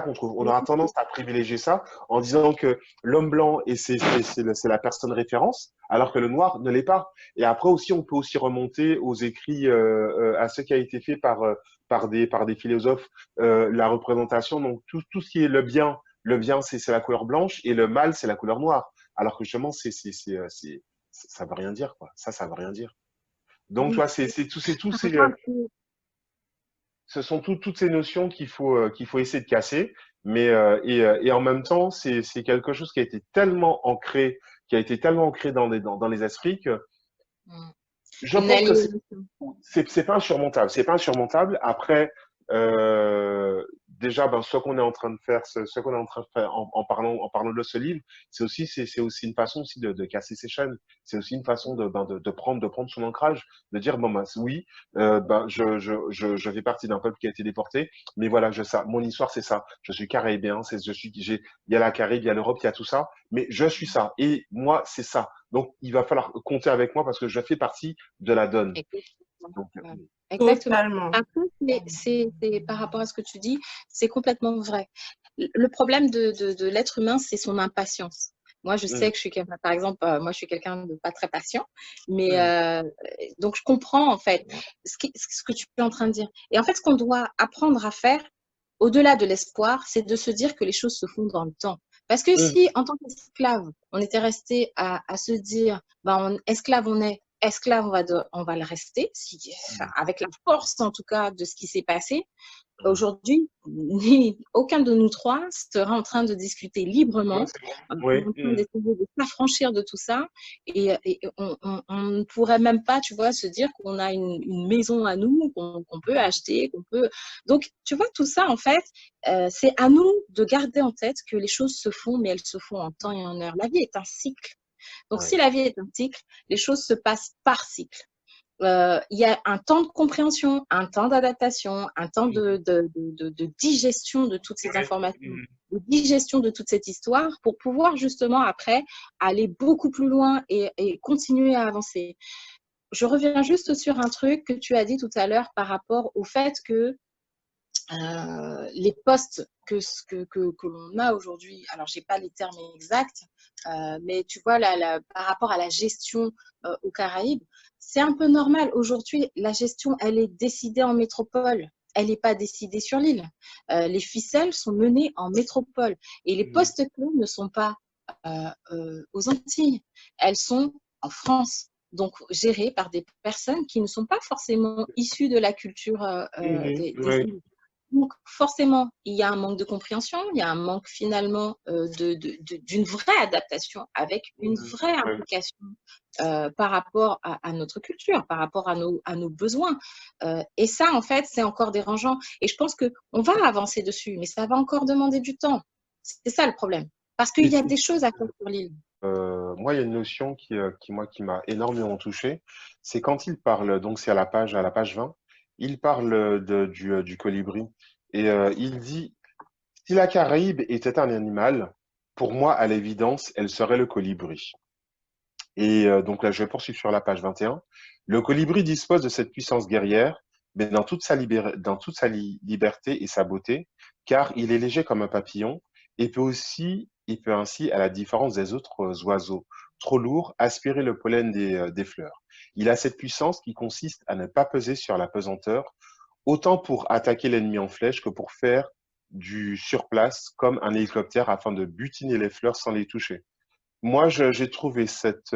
qu'on trouve. On aura tendance à privilégier ça en disant que l'homme blanc c'est la personne référence, alors que le noir ne l'est pas. Et après aussi, on peut aussi remonter aux écrits, à ce qui a été fait par des philosophes, la représentation. Donc tout ce qui est le bien, c'est la couleur blanche et le mal, c'est la couleur noire. Alors que justement, ça veut rien dire, quoi. Ça veut rien dire. Donc, tu vois, ce sont toutes ces notions qu'il faut essayer de casser. Mais, et en même temps, c'est quelque chose qui a été tellement ancré dans les esprits que je pense que c'est pas insurmontable. C'est pas insurmontable. Après, déjà, ben, ce qu'on est en train de faire, ce qu'on est en train de faire en parlant de ce livre, c'est aussi une façon aussi de casser ses chaînes. C'est aussi une façon de prendre son ancrage, de dire, bon, ben, oui, ben, je fais partie d'un peuple qui a été déporté, mais voilà, mon histoire, c'est ça. Je suis caribéen, il y a la Caraïbe, il y a l'Europe, il y a tout ça, mais je suis ça. Et moi, c'est ça. Donc, il va falloir compter avec moi parce que je fais partie de la donne. Exactement. Donc, Ouais. Exactement. Totalement. Après, par rapport à ce que tu dis, c'est complètement vrai. Le problème de l'être humain, c'est son impatience. Moi, je sais que je suis quelqu'un, par exemple, moi, je suis quelqu'un de pas très patient, mais donc je comprends en fait ce que tu es en train de dire. Et en fait, ce qu'on doit apprendre à faire, au-delà de l'espoir, c'est de se dire que les choses se font dans le temps. Parce que si, en tant qu'esclave, on était resté à se dire, ben, esclave on est, esclave on va le rester, avec la force en tout cas de ce qui s'est passé, aujourd'hui, aucun de nous trois sera en train de discuter librement, oui, en train d'essayer de s'affranchir de tout ça. Et on ne pourrait même pas, tu vois, se dire qu'on a une maison à nous, qu'on peut acheter, qu'on peut. Donc, tu vois, tout ça, en fait, c'est à nous de garder en tête que les choses se font, mais elles se font en temps et en heure. La vie est un cycle. Donc, si la vie est un cycle, les choses se passent par cycle. Il y a un temps de compréhension, un temps d'adaptation, un temps de digestion de toutes ces informations, de digestion de toute cette histoire pour pouvoir justement après aller beaucoup plus loin et continuer à avancer. Je reviens juste sur un truc que tu as dit tout à l'heure par rapport au fait que les postes que l'on a aujourd'hui, alors je n'ai pas les termes exacts, mais tu vois, par rapport à la gestion aux Caraïbes, c'est un peu normal. Aujourd'hui, la gestion, elle est décidée en métropole. Elle n'est pas décidée sur l'île. Les ficelles sont menées en métropole. Et les postes clés ne sont pas aux Antilles. Elles sont en France. Donc, gérées par des personnes qui ne sont pas forcément issues de la culture des îles. Donc, forcément, il y a un manque de compréhension, il y a un manque finalement d'une vraie adaptation avec une vraie implication par rapport à notre culture, par rapport à nos besoins. Et ça, en fait, c'est encore dérangeant. Et je pense qu'on va avancer dessus, mais ça va encore demander du temps. C'est ça le problème. Parce qu'il y a des choses à faire sur l'île. Moi, il y a une notion qui m'a énormément touché. C'est quand il parle, donc c'est à la page 20, il parle du colibri. Et il dit, si la Caraïbe était un animal, pour moi, à l'évidence, elle serait le colibri. Et donc là, je vais poursuivre sur la page 21. Le colibri dispose de cette puissance guerrière, mais dans toute sa liberté et sa beauté, car il est léger comme un papillon et il peut ainsi, à la différence des autres oiseaux trop lourds, aspirer le pollen des fleurs. Il a cette puissance qui consiste à ne pas peser sur la pesanteur, autant pour attaquer l'ennemi en flèche que pour faire du surplace comme un hélicoptère afin de butiner les fleurs sans les toucher. Moi, j'ai trouvé cette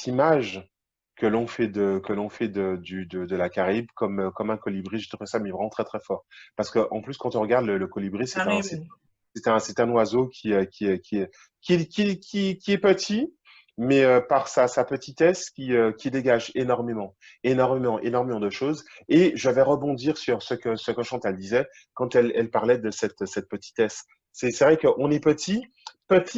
image que l'on fait de la Caraïbe comme un colibri. Je trouve ça mais vraiment très très fort. Parce que en plus, quand on regarde le colibri, c'est un oiseau qui est petit, mais par sa petitesse qui dégage énormément de choses. Et je vais rebondir sur ce que Chantal disait quand elle parlait de cette petitesse. C'est vrai qu'on est petit,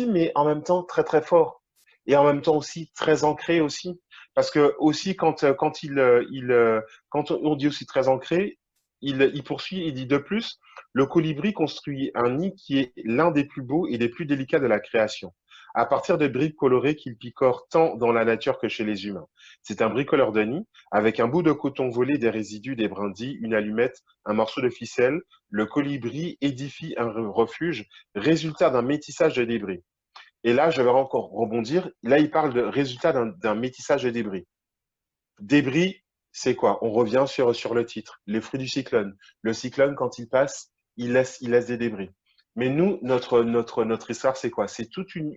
mais en même temps très très fort. Et en même temps aussi très ancré aussi. Parce que aussi quand on dit aussi très ancré, il poursuit, il dit de plus, le colibri construit un nid qui est l'un des plus beaux et des plus délicats de la création, à partir de briques colorées qu'il picore tant dans la nature que chez les humains. C'est un bricoleur de nid, avec un bout de coton volé, des résidus, des brindilles, une allumette, un morceau de ficelle. Le colibri édifie un refuge, résultat d'un métissage de débris. Et là, je vais encore rebondir. Là, il parle de résultat d'un métissage de débris. Débris, c'est quoi? On revient sur le titre, les fruits du cyclone. Le cyclone, quand il passe, il laisse des débris. Mais nous, notre histoire, c'est quoi? C'est toute une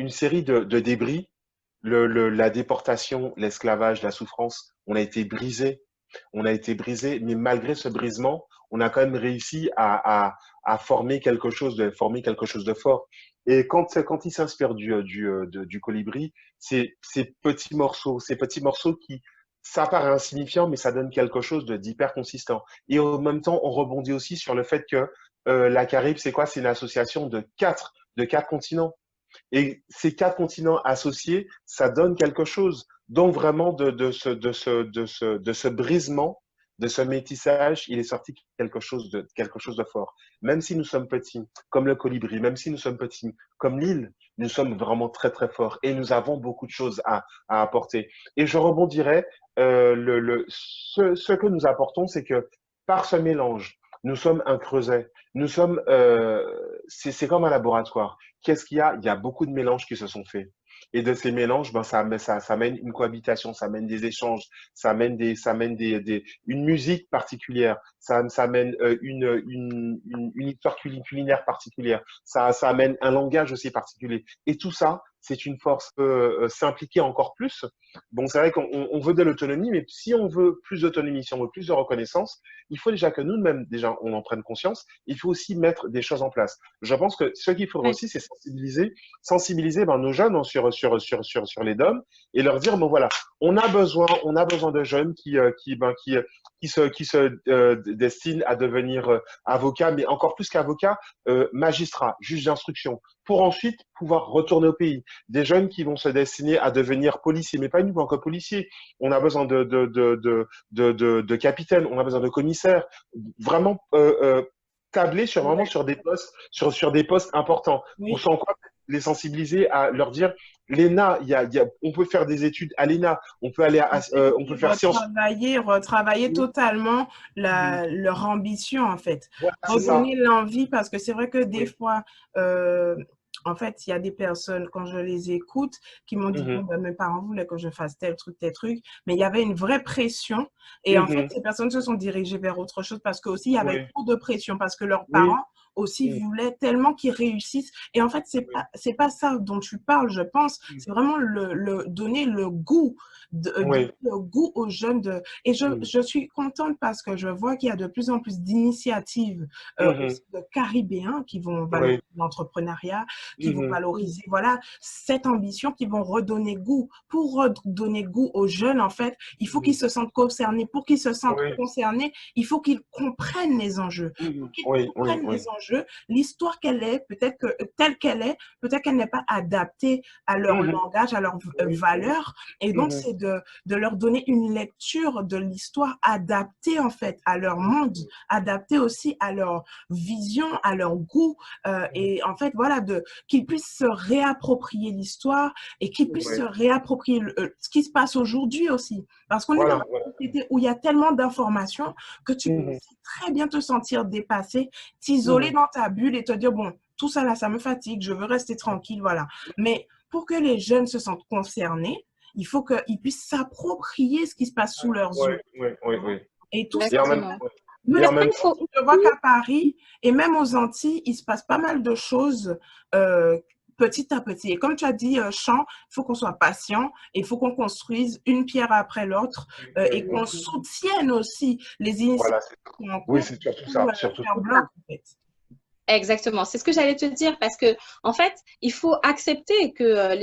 série de débris. La déportation, l'esclavage, la souffrance, on a été brisé, mais malgré ce brisement, on a quand même réussi à former quelque chose de fort. Et quand il s'inspire du colibri, ces petits morceaux ça paraît insignifiant, mais ça donne quelque chose d'hyper consistant. Et en même temps, on rebondit aussi sur le fait que la Caraïbe, c'est quoi? C'est une association de quatre continents. Et ces quatre continents associés, ça donne quelque chose. Donc vraiment de ce brisement, de ce métissage, il est sorti quelque chose de fort. Même si nous sommes petits, comme le colibri, même si nous sommes petits, comme l'île, nous sommes vraiment très très forts et nous avons beaucoup de choses à apporter. Et je rebondirais, ce que nous apportons, c'est que par ce mélange, nous sommes un creuset. Nous sommes, c'est comme un laboratoire. Qu'est-ce qu'il y a? Il y a beaucoup de mélanges qui se sont faits. Et de ces mélanges, ben, ça mène une cohabitation, ça mène des échanges, ça mène une musique particulière, ça mène une histoire culinaire particulière, ça amène un langage aussi particulier. Et tout ça, c'est une force s'impliquer encore plus. Bon, c'est vrai qu'on veut de l'autonomie, mais si on veut plus d'autonomie, si on veut plus de reconnaissance, il faut déjà que nous-mêmes, déjà, on en prenne conscience. Il faut aussi mettre des choses en place. Je pense que ce qu'il faudra Ouais. aussi, c'est sensibiliser ben, nos jeunes hein, sur les DOM et leur dire, bon voilà, on a besoin de jeunes qui se destinent à devenir avocat, mais encore plus qu'avocat, magistrat, juge d'instruction, pour ensuite pouvoir retourner au pays. Des jeunes qui vont se destiner à devenir policiers, mais pas uniquement que policiers. On a besoin de capitaines, on a besoin de commissaires, vraiment tabler sur vraiment sur des postes sur des postes importants. Oui. Pour sans quoi les sensibiliser à leur dire l'ENA, on peut faire des études à l'ENA, on peut aller on peut faire sciences. Retravailler totalement leur ambition, en fait. Voilà, c'est ça. Redonner l'envie, parce que c'est vrai que des Oui. fois, en fait, il y a des personnes, quand je les écoute, qui m'ont dit, bon, ben, mes parents voulaient que je fasse tel truc, mais il y avait une vraie pression. Et en fait, ces personnes se sont dirigées vers autre chose parce que aussi, il y avait Oui. trop de pression, parce que leurs Oui. parents aussi voulaient tellement qu'ils réussissent. Et en fait, c'est pas ça dont tu parles, je pense. C'est vraiment donner le goût, donner Oui. le goût aux jeunes. Et je suis contente parce que je vois qu'il y a de plus en plus d'initiatives aussi de Caribéens qui vont valoriser Oui. l'entrepreneuriat, qui vont valoriser, voilà, cette ambition, qui vont redonner goût. Pour redonner goût aux jeunes, en fait, il faut qu'ils se sentent concernés. Pour qu'ils se sentent Oui. concernés, il faut qu'ils comprennent les enjeux. Pour qu'ils Oui. comprennent les enjeux, l'histoire qu'elle est, peut-être que telle qu'elle est, peut-être qu'elle n'est pas adaptée à leur langage, à leurs valeurs. Et donc, c'est de leur donner une lecture de l'histoire adaptée, en fait, à leur monde, adaptée aussi à leur vision, à leur goût. Et en fait, voilà, qu'ils puissent se réapproprier l'histoire et qu'ils puissent se réapproprier ce qui se passe aujourd'hui aussi. Parce qu'on est dans une société où il y a tellement d'informations que tu peux aussi très bien te sentir dépassé, t'isoler dans ta bulle et te dire, bon, tout ça là, ça me fatigue, je veux rester tranquille, voilà. Mais pour que les jeunes se sentent concernés, il faut qu'ils puissent s'approprier ce qui se passe sous leurs yeux. Oui. Et tout ça, Et en même, mais et en même il faut... je vois qu'à Paris et même aux Antilles, il se passe pas mal de choses petit à petit. Et comme tu as dit, Champ, il faut qu'on soit patient et il faut qu'on construise une pierre après l'autre et qu'on soutienne aussi les initiatives voilà, en oui, cours c'est surtout pour ça, surtout faire ça. bloc, en fait. Exactement, c'est ce que j'allais te dire parce que en fait, il faut accepter que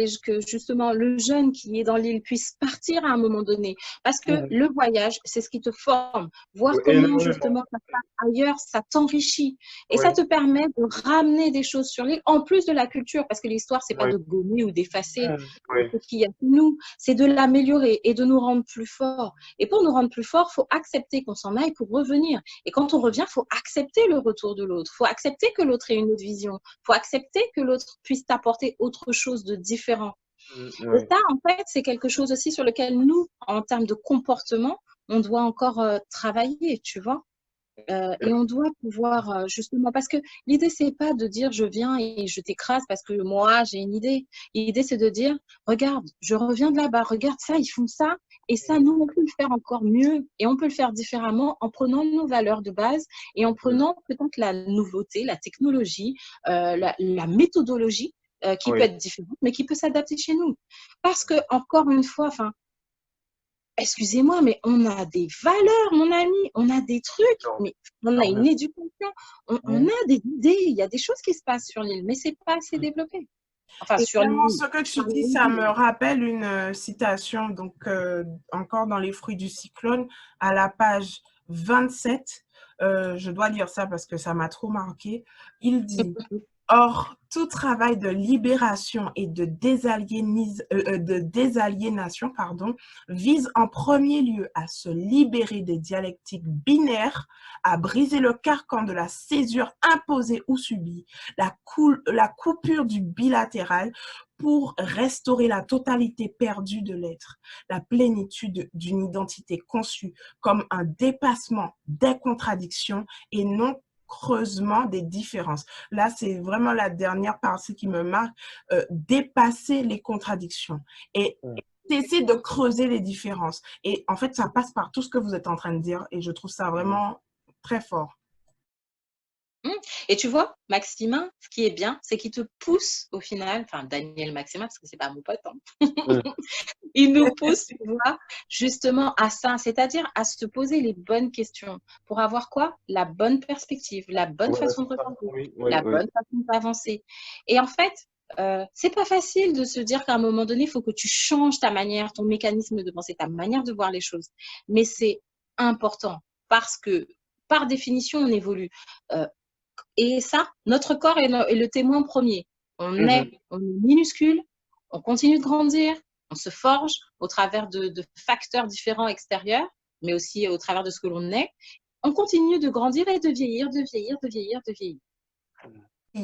justement le jeune qui est dans l'île puisse partir à un moment donné parce que le voyage, c'est ce qui te forme. Voir comment Énormément. justement ça se passe ailleurs, ça t'enrichit et ça Oui. te permet de ramener des choses sur l'île en plus de la culture parce que l'histoire, c'est pas Oui. de gommer ou d'effacer Oui. ce qu'il y a de nous, c'est de l'améliorer et de nous rendre plus forts. Et pour nous rendre plus forts, faut accepter qu'on s'en aille pour revenir. Et quand on revient, faut accepter le retour de l'autre. Faut accepter que l'autre ait une autre vision. Faut accepter que l'autre puisse t'apporter autre chose de différent. Et ça, en fait, c'est quelque chose aussi sur lequel nous, en termes de comportement, on doit encore travailler, tu vois. Et on doit pouvoir justement, parce que l'idée, c'est pas de dire je viens et je t'écrase parce que moi, j'ai une idée. L'idée, c'est de dire, regarde, je reviens de là-bas, regarde ça, ils font ça. Et ça, nous, on peut le faire encore mieux et on peut le faire différemment en prenant nos valeurs de base et en prenant peut-être la nouveauté, la technologie, la méthodologie qui peut Oui. être différente, mais qui peut s'adapter chez nous. Parce que, encore une fois, enfin, excusez-moi, mais on a des valeurs, mon ami, on a des trucs, mais on a une éducation, on a des idées, il y a des choses qui se passent sur l'île, mais c'est pas assez développé. Enfin, Et sur vraiment, l'île. ce que tu Sur dis, ça l'île. me rappelle une citation, donc encore dans Les fruits du cyclone, à la page 27. Je dois lire ça parce que ça m'a trop marqué. Il dit: Or, tout travail de libération et de désaliénation, vise en premier lieu à se libérer des dialectiques binaires, à briser le carcan de la césure imposée ou subie, la coupure du bilatéral pour restaurer la totalité perdue de l'être, la plénitude d'une identité conçue comme un dépassement des contradictions et non creusement des différences. Là, c'est vraiment la dernière partie qui me marque, dépasser les contradictions et essayer de creuser les différences. Et en fait, ça passe par tout ce que vous êtes en train de dire et je trouve ça vraiment très fort. Et tu vois, Maximin, ce qui est bien, c'est qu'il te pousse au final, enfin Daniel Maximin, parce que c'est pas mon pote, hein, Mm. il nous pousse, tu vois, justement à ça, c'est-à-dire à se poser les bonnes questions pour avoir quoi? La bonne perspective, la bonne Ouais, façon c'est de ça. regarder, Oui, oui, la oui. bonne façon d'avancer. Et en fait, c'est pas facile de se dire qu'à un moment donné, il faut que tu changes ta manière, ton mécanisme de penser, ta manière de voir les choses. Mais c'est important parce que, par définition, on évolue. Euh, et ça, notre corps est le témoin premier. Mhm. On est minuscule, on continue de grandir, on se forge au travers de facteurs différents extérieurs, mais aussi au travers de ce que l'on est. On continue de grandir et de vieillir, de vieillir, de vieillir, de vieillir.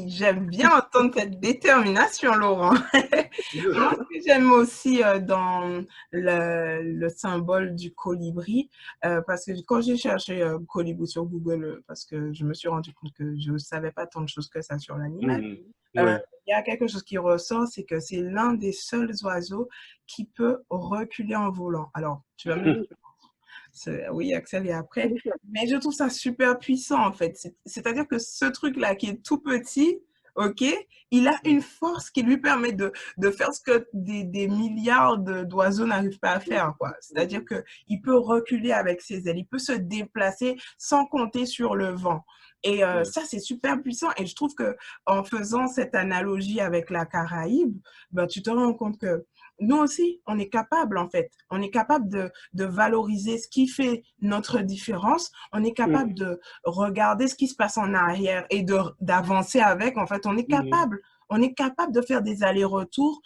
J'aime bien entendre cette détermination, Laurent. Moi, ce que j'aime aussi dans le symbole du colibri, parce que quand j'ai cherché colibri sur Google, parce que je me suis rendu compte que je ne savais pas tant de choses que ça sur l'animal, Mhm. euh, Oui. il y a quelque chose qui ressort, c'est que c'est l'un des seuls oiseaux qui peut reculer en volant. Alors, tu vas me dire, oui, Axel, et après. Mais je trouve ça super puissant, en fait. C'est-à-dire que ce truc-là, qui est tout petit, OK, il a une force qui lui permet de faire ce que des milliards d'oiseaux n'arrivent pas à faire, quoi. C'est-à-dire qu'il peut reculer avec ses ailes, il peut se déplacer sans compter sur le vent. Et ça, c'est super puissant. Et je trouve que en faisant cette analogie avec la Caraïbe, ben, tu te rends compte que nous aussi, on est capable, en fait. On est capable de valoriser ce qui fait notre différence. On est Mhm. capable de regarder ce qui se passe en arrière et d'avancer avec. En fait, on est Mhm. capable. On est capable de faire des allers-retours,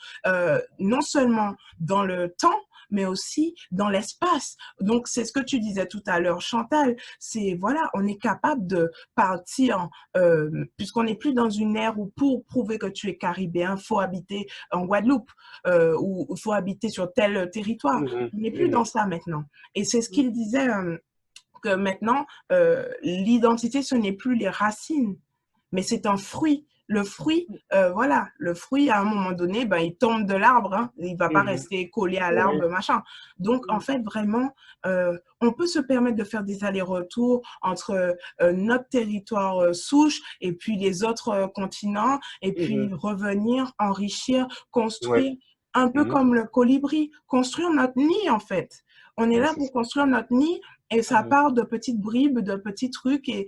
non seulement dans le temps, mais aussi dans l'espace. Donc, c'est ce que tu disais tout à l'heure, Chantal. C'est, voilà, on est capable de partir, puisqu'on n'est plus dans une ère où pour prouver que tu es caribéen, il faut habiter en Guadeloupe ou il faut habiter sur tel territoire. Mhm. On n'est plus Mhm. dans ça maintenant. Et c'est ce qu'il disait, que maintenant, l'identité, ce n'est plus les racines, mais c'est un fruit. Le fruit, voilà, le fruit, à un moment donné, ben, il tombe de l'arbre, hein, il ne va pas Mhm. rester collé à Oui. l'arbre, machin. Donc, en fait, vraiment, on peut se permettre de faire des allers-retours entre notre territoire souche et puis les autres continents, et Mhm. puis revenir, enrichir, Ouais. construire, un peu Mhm. comme le colibri, construire notre nid, en fait. On est Ouais, là c'est pour ça. construire notre nid et ça Mhm. part de petites bribes, de petits trucs et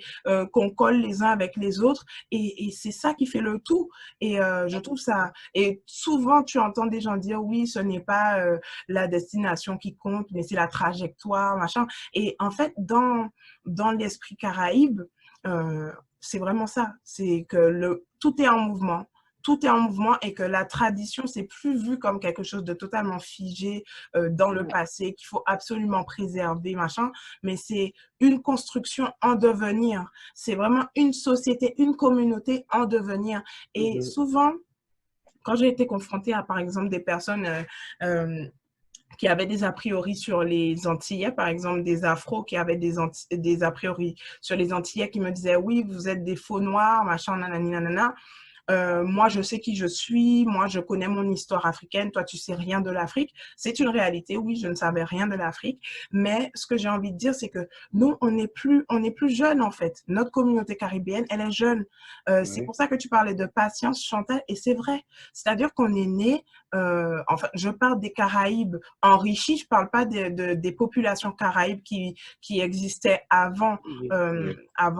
qu'on colle les uns avec les autres. Et c'est ça qui fait le tout. Et je trouve ça. Et souvent, tu entends des gens dire oui, ce n'est pas la destination qui compte, mais c'est la trajectoire, machin. Et en fait, dans l'esprit caraïbe, euh, c'est vraiment ça. C'est que tout est en mouvement. Tout est en mouvement et que la tradition, c'est plus vu comme quelque chose de totalement figé dans le passé qu'il faut absolument préserver, machin, mais c'est une construction en devenir. C'est vraiment une société, une communauté en devenir. Et Mhm. souvent, quand j'ai été confrontée à, par exemple, des personnes euh, qui avaient des a priori sur les Antillais, par exemple des Afros qui avaient des a priori sur les Antillais qui me disaient oui, vous êtes des faux noirs, machin, nanani, nanana. Moi, je sais qui je suis, moi, je connais mon histoire africaine, toi, tu sais rien de l'Afrique. C'est une réalité, oui, je ne savais rien de l'Afrique, mais ce que j'ai envie de dire, c'est que nous, on est plus jeunes, en fait. Notre communauté caribéenne, elle est jeune. C'est Ouais. pour ça que tu parlais de patience, Chantal, et c'est vrai. C'est-à-dire qu'on est né enfin, je parle des Caraïbes enrichis, je parle pas des populations caraïbes qui existaient avant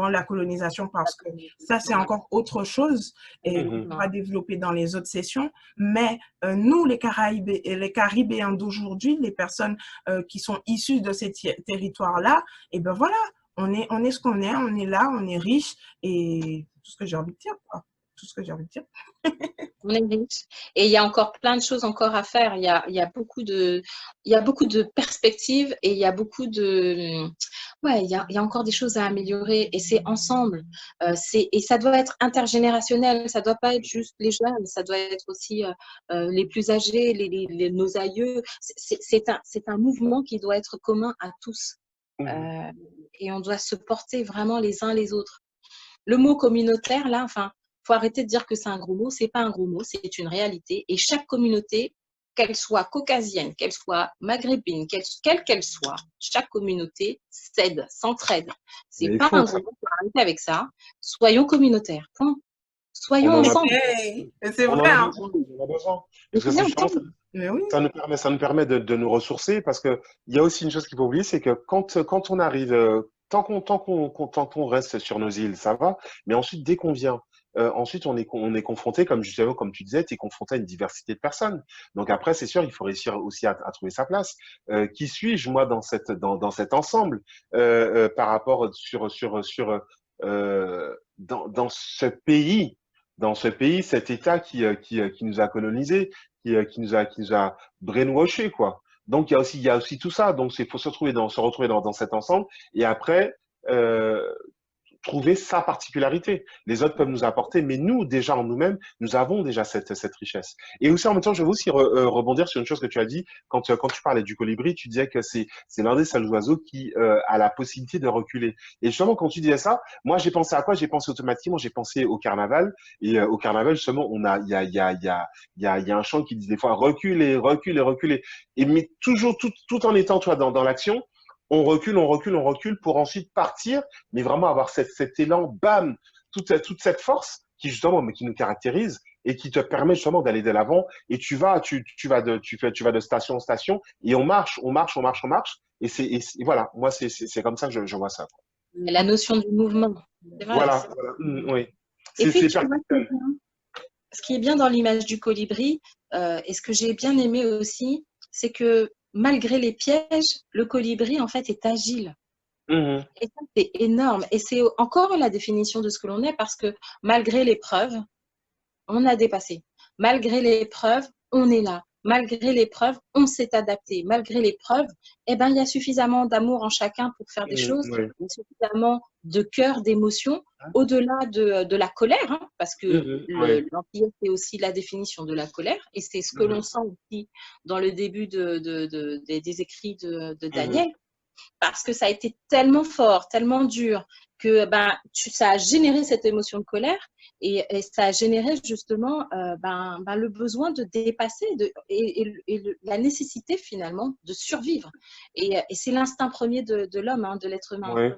la colonisation, parce que ça, c'est encore autre chose et on va développer dans les autres sessions. Mais nous, les Caraïbes et les Caribéens d'aujourd'hui, les personnes qui sont issues de ces territoires-là, et ben voilà, on est ce qu'on est, on est là, on est riche et tout ce que j'ai envie de dire, quoi. Tout ce que j'ai envie de dire. On est riche. Et il y a encore plein de choses encore à faire. Il y a beaucoup de perspectives et il y a beaucoup de... Ouais, il y a encore des choses à améliorer et c'est ensemble. Et ça doit être intergénérationnel. Ça doit pas être juste les jeunes. Ça doit être aussi les plus âgés, nos aïeux. C'est un mouvement qui doit être commun à tous. Et on doit se porter vraiment les uns les autres. Le mot communautaire, là, enfin, faut arrêter de dire que c'est un gros mot. C'est pas un gros mot, c'est une réalité. Et chaque communauté, qu'elle soit caucasienne, qu'elle soit maghrébine, quelle qu'elle soit, chaque communauté s'aide, s'entraide. C'est pas un gros mot, faut arrêter avec ça. Soyons communautaires. Point. Soyons ensemble. C'est vrai. Hein. On a besoin. Parce que ça nous permet de nous ressourcer, parce qu'il y a aussi une chose qu'il faut oublier, c'est que quand on arrive, tant qu'on reste sur nos îles, ça va, mais ensuite, dès qu'on vient, ensuite, on est confronté, comme justement, comme tu disais, tu es confronté à une diversité de personnes. Donc après, c'est sûr, il faut réussir aussi à trouver sa place. Qui suis-je, moi, dans cet ensemble, par rapport dans ce pays, cet État qui nous a colonisés, qui nous a brainwashés, quoi. Donc il y a aussi tout ça. Donc il faut se retrouver dans cet ensemble. Et après, trouver sa particularité. Les autres peuvent nous apporter, mais nous, déjà en nous-mêmes, nous avons déjà cette richesse. Et aussi, en même temps, je veux aussi rebondir sur une chose que tu as dit. Quand tu parlais du colibri, tu disais que c'est l'un des seuls oiseaux qui a la possibilité de reculer. Et justement, quand tu disais ça, moi, j'ai pensé à quoi? J'ai pensé automatiquement, j'ai pensé au carnaval. Et au carnaval, justement, il y a un chant qui dit des fois reculer, reculer, reculer. Et mais toujours, tout en étant, toi, dans l'action, on recule, on recule, on recule pour ensuite partir, mais vraiment avoir cet élan, bam, toute cette force qui justement, mais qui nous caractérise et qui te permet justement d'aller de l'avant. Et tu vas de station en station et on marche, on marche, on marche, on marche. Et voilà, moi c'est comme ça que je vois ça. La notion du mouvement. C'est vrai, voilà. Oui. Et puis, tu vois, ce qui est bien dans l'image du colibri, et ce que j'ai bien aimé aussi, c'est que malgré les pièges, le colibri, en fait, est agile. Et ça, c'est énorme. Et c'est encore la définition de ce que l'on est, parce que malgré l'épreuve, on a dépassé. Malgré l'épreuve, on est là. Malgré l'épreuve, on s'est adapté. Malgré l'épreuve, eh ben, il y a suffisamment d'amour en chacun pour faire des choses. Il y a suffisamment de cœur, d'émotion, au-delà de la colère, hein, parce que l'antillais, c'est aussi la définition de la colère. Et c'est ce que l'on sent aussi dans le début des écrits de Daniel. Parce que ça a été tellement fort, tellement dur, que ça a généré cette émotion de colère et ça a généré justement le besoin de dépasser et la nécessité finalement de survivre. Et c'est l'instinct premier de l'homme, hein, de l'être humain.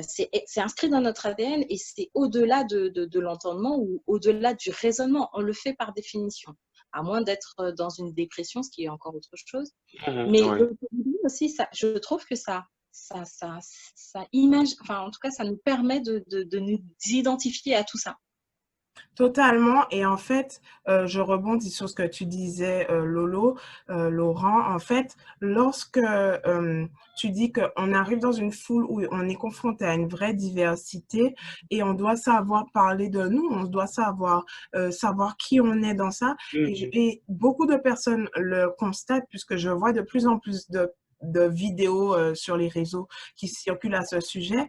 C'est inscrit dans notre ADN et c'est au-delà de l'entendement ou au-delà du raisonnement. On le fait par définition, à moins d'être dans une dépression, ce qui est encore autre chose. Mais aussi, ça, je trouve que ça image, enfin en tout cas, ça nous permet de nous identifier à tout ça. Totalement. Et en fait, je rebondis sur ce que tu disais, Laurent. En fait, lorsque tu dis qu'on arrive dans une foule où on est confronté à une vraie diversité et on doit savoir parler de nous, on doit savoir qui on est dans ça. Et beaucoup de personnes le constatent, puisque je vois de plus en plus de vidéos sur les réseaux qui circulent à ce sujet.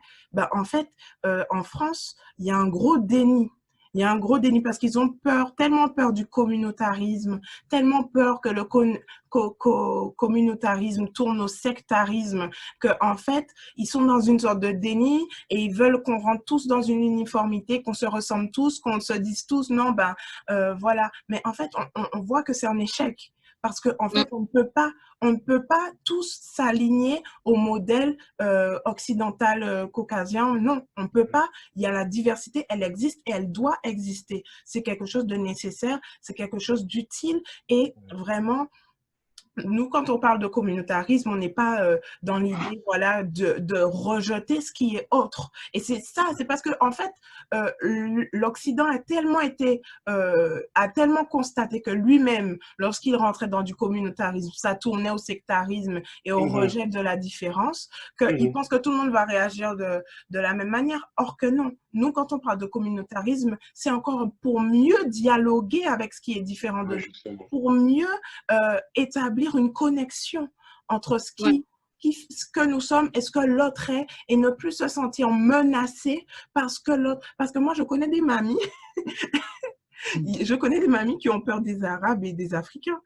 En fait, en France, il y a un gros déni. Il y a un gros déni parce qu'ils ont peur, tellement peur du communautarisme, tellement peur que le communautarisme tourne au sectarisme, qu'en fait, ils sont dans une sorte de déni et ils veulent qu'on rentre tous dans une uniformité, qu'on se ressemble tous, qu'on se dise tous, non, voilà. Mais en fait, on voit que c'est un échec. parce qu'en fait, on ne peut pas tous s'aligner au modèle occidental caucasien. Non, on ne peut pas. Il y a la diversité, elle existe et elle doit exister. C'est quelque chose de nécessaire, c'est quelque chose d'utile et vraiment, nous, quand on parle de communautarisme, on n'est pas dans l'idée, voilà, de rejeter ce qui est autre. Et c'est ça, c'est parce que en fait, l'Occident a tellement constaté que lui-même, lorsqu'il rentrait dans du communautarisme, ça tournait au sectarisme et au rejet de la différence, qu'il pense que tout le monde va réagir de la même manière. Or que non. Nous, quand on parle de communautarisme, c'est encore pour mieux dialoguer avec ce qui est différent de nous, pour mieux établir une connexion entre ce que nous sommes et ce que l'autre est, et ne plus se sentir menacé parce que l'autre. Parce que moi, je connais des mamies, qui ont peur des Arabes et des Africains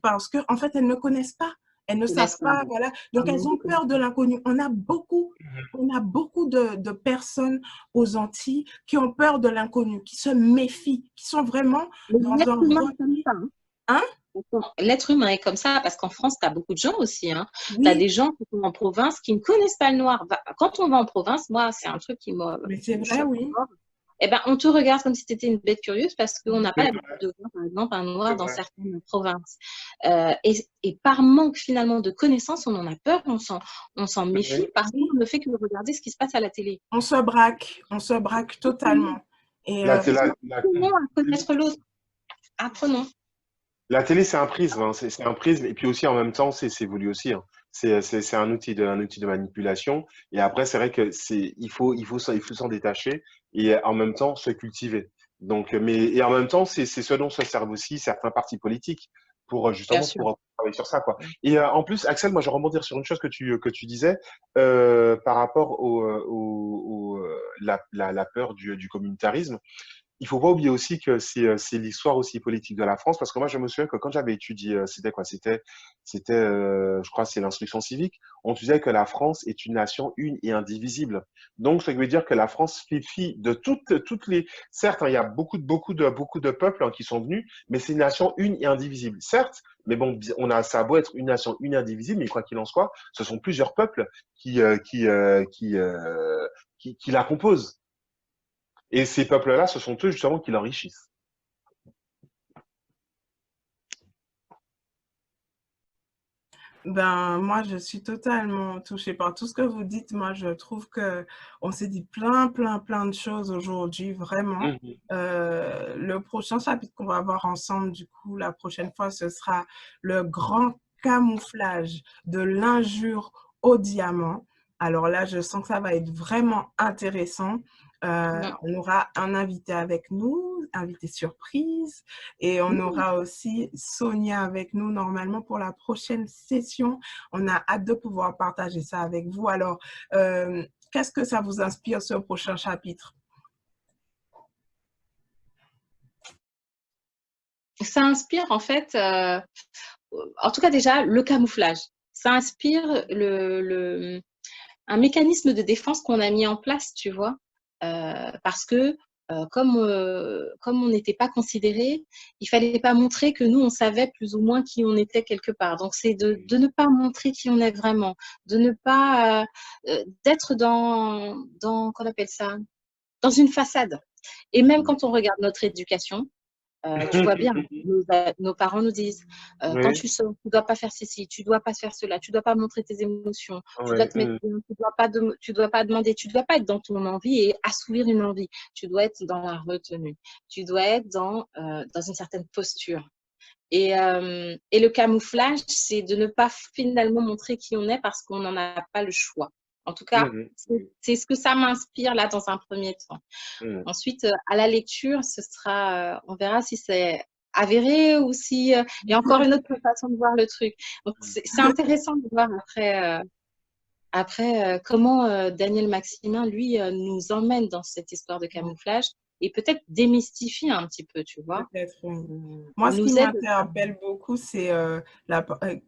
parce que en fait, elles ne connaissent pas. Elles ne savent pas, voilà. Donc, elles ont peur de l'inconnu. On a beaucoup de personnes aux Antilles qui ont peur de l'inconnu, qui se méfient, qui sont vraiment dans un... Hein? L'être humain est comme ça, parce qu'en France, tu as beaucoup de gens aussi. Hein. Tu as des gens qui sont en province qui ne connaissent pas le noir. Quand on va en province, moi, c'est un truc qui m'a... Mais c'est vrai, oui. Eh ben, on te regarde comme si tu étais une bête curieuse parce qu'on n'a pas l'habitude de voir, par exemple, un noir dans certaines provinces. Et par manque, finalement, de connaissances, on en a peur, on s'en méfie parce qu'on ne fait que regarder ce qui se passe à la télé. On se braque totalement. Et comment connaître l'autre? Apprenons. La télé, c'est un prisme, hein, c'est un prisme, et puis aussi en même temps, c'est voulu aussi. Hein. C'est un outil de manipulation. Et après, c'est vrai que il faut s'en détacher et en même temps se cultiver. Donc, et en même temps, c'est ce dont se servent aussi certains partis politiques pour justement pour travailler sur ça, quoi. Et en plus, Axel, moi, je vais rebondir sur une chose que tu disais par rapport la peur du communautarisme. Il faut pas oublier aussi que c'est l'histoire aussi politique de la France, parce que moi je me souviens que quand j'avais étudié, c'était quoi? Je crois, c'est l'instruction civique. On disait que la France est une nation une et indivisible. Donc ça veut dire que la France fait fi de toutes les. Certes, hein, il y a beaucoup de peuples hein, qui sont venus, mais c'est une nation une et indivisible. Certes, mais bon, ça a beau être une nation une et indivisible, mais quoi qu'il en soit, ce sont plusieurs peuples qui la composent. Et ces peuples-là, ce sont eux justement qui l'enrichissent. Ben, moi, je suis totalement touchée par tout ce que vous dites. Moi, je trouve que on s'est dit plein de choses aujourd'hui, vraiment. Le prochain chapitre qu'on va voir ensemble, du coup, la prochaine fois, ce sera le grand camouflage de l'injure au diamant. Alors là, je sens que ça va être vraiment intéressant. On aura un invité avec nous, invité surprise, et on aura aussi Sonia avec nous normalement pour la prochaine session. On a hâte de pouvoir partager ça avec vous. Alors, qu'est-ce que ça vous inspire, ce prochain chapitre? Ça inspire en fait, en tout cas déjà, le camouflage. Ça inspire un mécanisme de défense qu'on a mis en place, tu vois. Parce que comme on n'était pas considérés, il fallait pas montrer que nous, on savait plus ou moins qui on était quelque part. Donc, c'est de ne pas montrer qui on est vraiment, de ne pas d'être qu'on appelle ça, dans une façade. Et même quand on regarde notre éducation, tu vois bien, nos parents nous disent quand tu sors, tu dois pas faire ceci, tu dois pas faire cela, tu dois pas montrer tes émotions, tu dois te mettre bien, tu dois pas demander, tu dois pas être dans ton envie et assouvir une envie. Tu dois être dans la retenue. Tu dois être dans une certaine posture. Et le camouflage, c'est de ne pas finalement montrer qui on est parce qu'on n'en a pas le choix. En tout cas, c'est ce que ça m'inspire là dans un premier temps. Ensuite, à la lecture, ce sera, on verra si c'est avéré ou si il y a encore une autre façon de voir le truc. Donc, c'est intéressant de voir après comment Daniel Maximin, lui, nous emmène dans cette histoire de camouflage et peut-être démystifie un petit peu, tu vois. Moi, ce qui m'interpelle beaucoup, c'est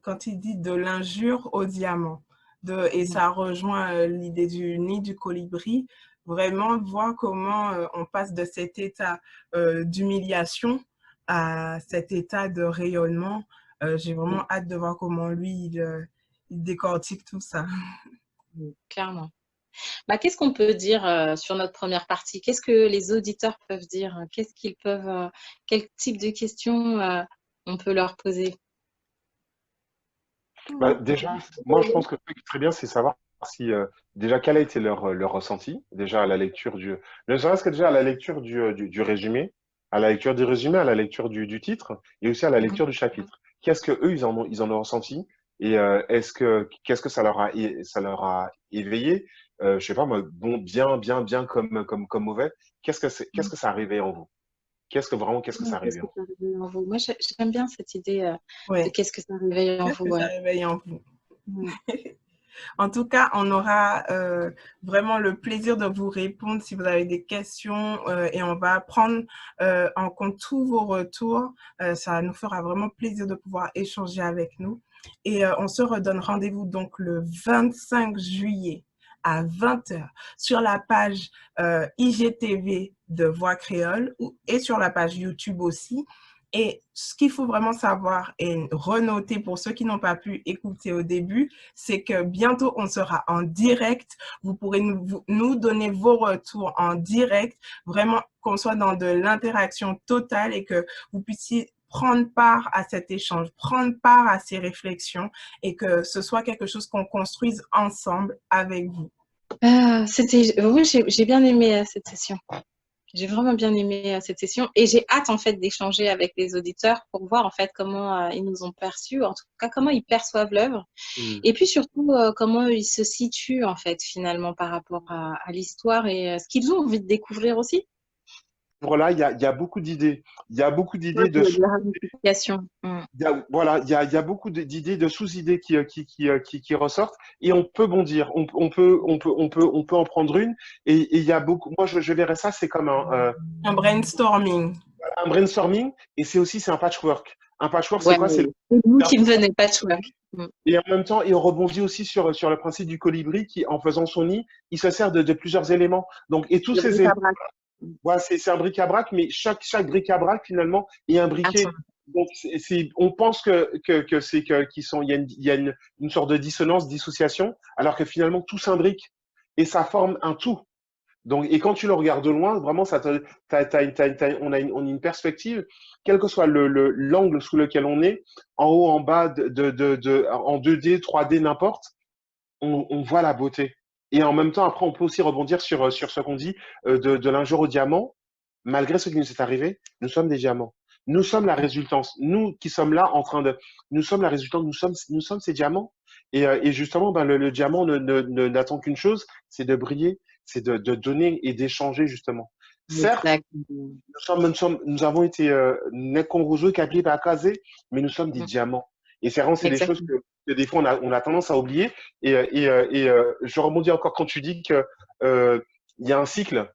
quand il dit de l'injure au diamant. Et ça rejoint l'idée du nid du colibri. Vraiment voir comment on passe de cet état d'humiliation à cet état de rayonnement. J'ai vraiment hâte de voir comment lui, il décortique tout ça. Clairement. Bah, qu'est-ce qu'on peut dire sur notre première partie? Qu'est-ce que les auditeurs peuvent dire? Qu'est-ce qu'ils peuvent, quel type de questions on peut leur poser? Bah, déjà, moi, je pense que le truc très bien, c'est savoir si, déjà, quel a été leur ressenti, déjà à la lecture ne serait-ce que déjà à la lecture du résumé, à la lecture du résumé, à la lecture du titre, et aussi à la lecture du chapitre. Qu'est-ce que eux, ils en ont ressenti, et qu'est-ce que ça leur a éveillé, je sais pas, moi, bon, bien comme mauvais, qu'est-ce que ça a réveillé en vous? Qu'est-ce que ça a Qu'est-ce réveillé que en ça réveille en vous? Moi, j'aime bien cette idée de Ouais. qu'est-ce que ça réveille en Qu'est-ce vous, que ça ouais. réveille en vous? Mm. En tout cas, on aura vraiment le plaisir de vous répondre si vous avez des questions et on va prendre en compte tous vos retours. Ça nous fera vraiment plaisir de pouvoir échanger avec nous. Et on se redonne rendez-vous donc le 25 juillet à 20 h sur la page IGTV de Voix Créole et sur la page YouTube aussi. Et ce qu'il faut vraiment savoir et renoter pour ceux qui n'ont pas pu écouter au début, c'est que bientôt on sera en direct. Vous pourrez nous donner vos retours en direct, vraiment qu'on soit dans de l'interaction totale et que vous puissiez prendre part à cet échange, prendre part à ces réflexions et que ce soit quelque chose qu'on construise ensemble avec vous. Oui, j'ai bien aimé cette session. J'ai vraiment bien aimé cette session et j'ai hâte en fait d'échanger avec les auditeurs pour voir en fait comment ils nous ont perçus, en tout cas comment ils perçoivent l'œuvre vous? et puis surtout comment ils se situent en fait finalement par rapport à l'histoire et ce qu'ils ont envie de découvrir aussi. Pour là, il y a beaucoup d'idées. Il y a beaucoup Ouais, d'idées il y a de la ramification. voilà, il y a beaucoup d'idées, de sous-idées qui ressortent et on peut bondir. On peut en prendre une et il y a beaucoup. Moi, je verrais ça, c'est comme Un brainstorming. un brainstorming et c'est un patchwork. Un patchwork, c'est Ouais, quoi? C'est c'est vous qui me venez, pas de choix. et en même temps, et on rebondit aussi sur le principe du colibri qui, en faisant son nid, il se sert de plusieurs éléments. Donc, et tous Le ces éléments, bric-à-brac. voilà, c'est un bric-à-brac, mais chaque bric-à-brac, finalement, est imbriqué. Attends. Donc, on pense il y a une sorte de dissonance, dissociation, alors que finalement, tout s'imbrique et ça forme un tout. Donc, et quand tu le regardes de loin, vraiment, on a une perspective, quel que soit l'angle sous lequel on est, en haut, en bas, en 2D, 3D, n'importe, on voit la beauté. Et en même temps, après, on peut aussi rebondir sur ce qu'on dit de l'injure au diamant. Malgré ce qui nous est arrivé, nous sommes des diamants. Nous sommes la résultance. Nous qui sommes là en train de, nous sommes la résultante. Nous sommes ces diamants. Et justement, ben, le diamant n'attend qu'une chose, c'est de briller, c'est de donner et d'échanger justement. Certes, Exactement. nous avons été Nekonrozo, Kabli, Bakazé, mais nous sommes des diamants. Et c'est vraiment, c'est des choses Exactement. que des fois on a tendance à oublier. Je rebondis encore quand tu dis que il y a un cycle.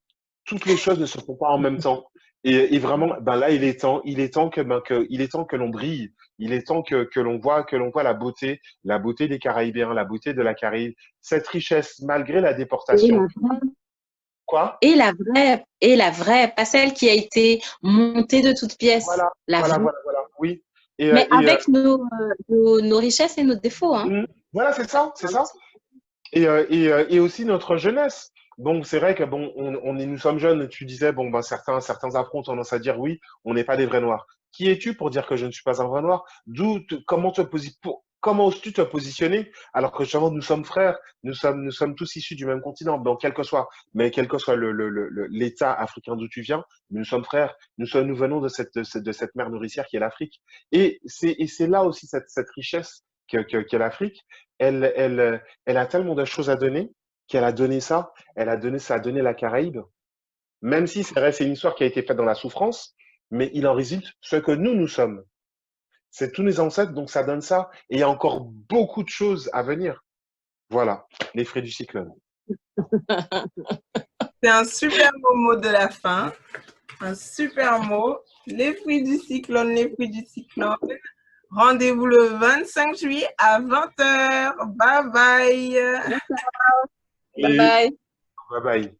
Toutes les choses ne se font pas en même temps. Et vraiment, ben là, il est temps il est temps que l'on brille. Il est temps que l'on voit la beauté des Caraïbéens, la beauté de la Caraïbe, cette richesse malgré la Et déportation. la vraie, Quoi? et la vraie, pas celle qui a été montée de toutes pièces. La vraie. Voilà. Oui. Mais avec nos richesses et nos défauts, hein. Voilà, c'est ça, c'est ça. Et aussi notre jeunesse. Bon, c'est vrai que bon, nous sommes jeunes. Tu disais, bon, ben, certains afro ont tendance à dire oui, on n'est pas des vrais noirs. Qui es-tu pour dire que je ne suis pas un vrai noir? Comment oses-tu te positionner alors que justement nous sommes frères, nous sommes tous issus du même continent, donc quel que soit l'État africain d'où tu viens, nous sommes frères, nous venons de cette mer nourricière qui est l'Afrique. Et c'est là aussi cette richesse qu'est l'Afrique. Elle a tellement de choses à donner qu'elle a donné ça. Ça a donné la Caraïbe. Même si c'est vrai, c'est une histoire qui a été faite dans la souffrance, mais il en résulte ce que nous sommes. C'est tous les ancêtres, donc ça donne ça. Et il y a encore beaucoup de choses à venir. Voilà, les fruits du cyclone. C'est un super beau mot de la fin. Un super mot. Les fruits du cyclone, les fruits du cyclone. Rendez-vous le 25 juillet à 20 h. Bye bye. Bye bye. Bye bye.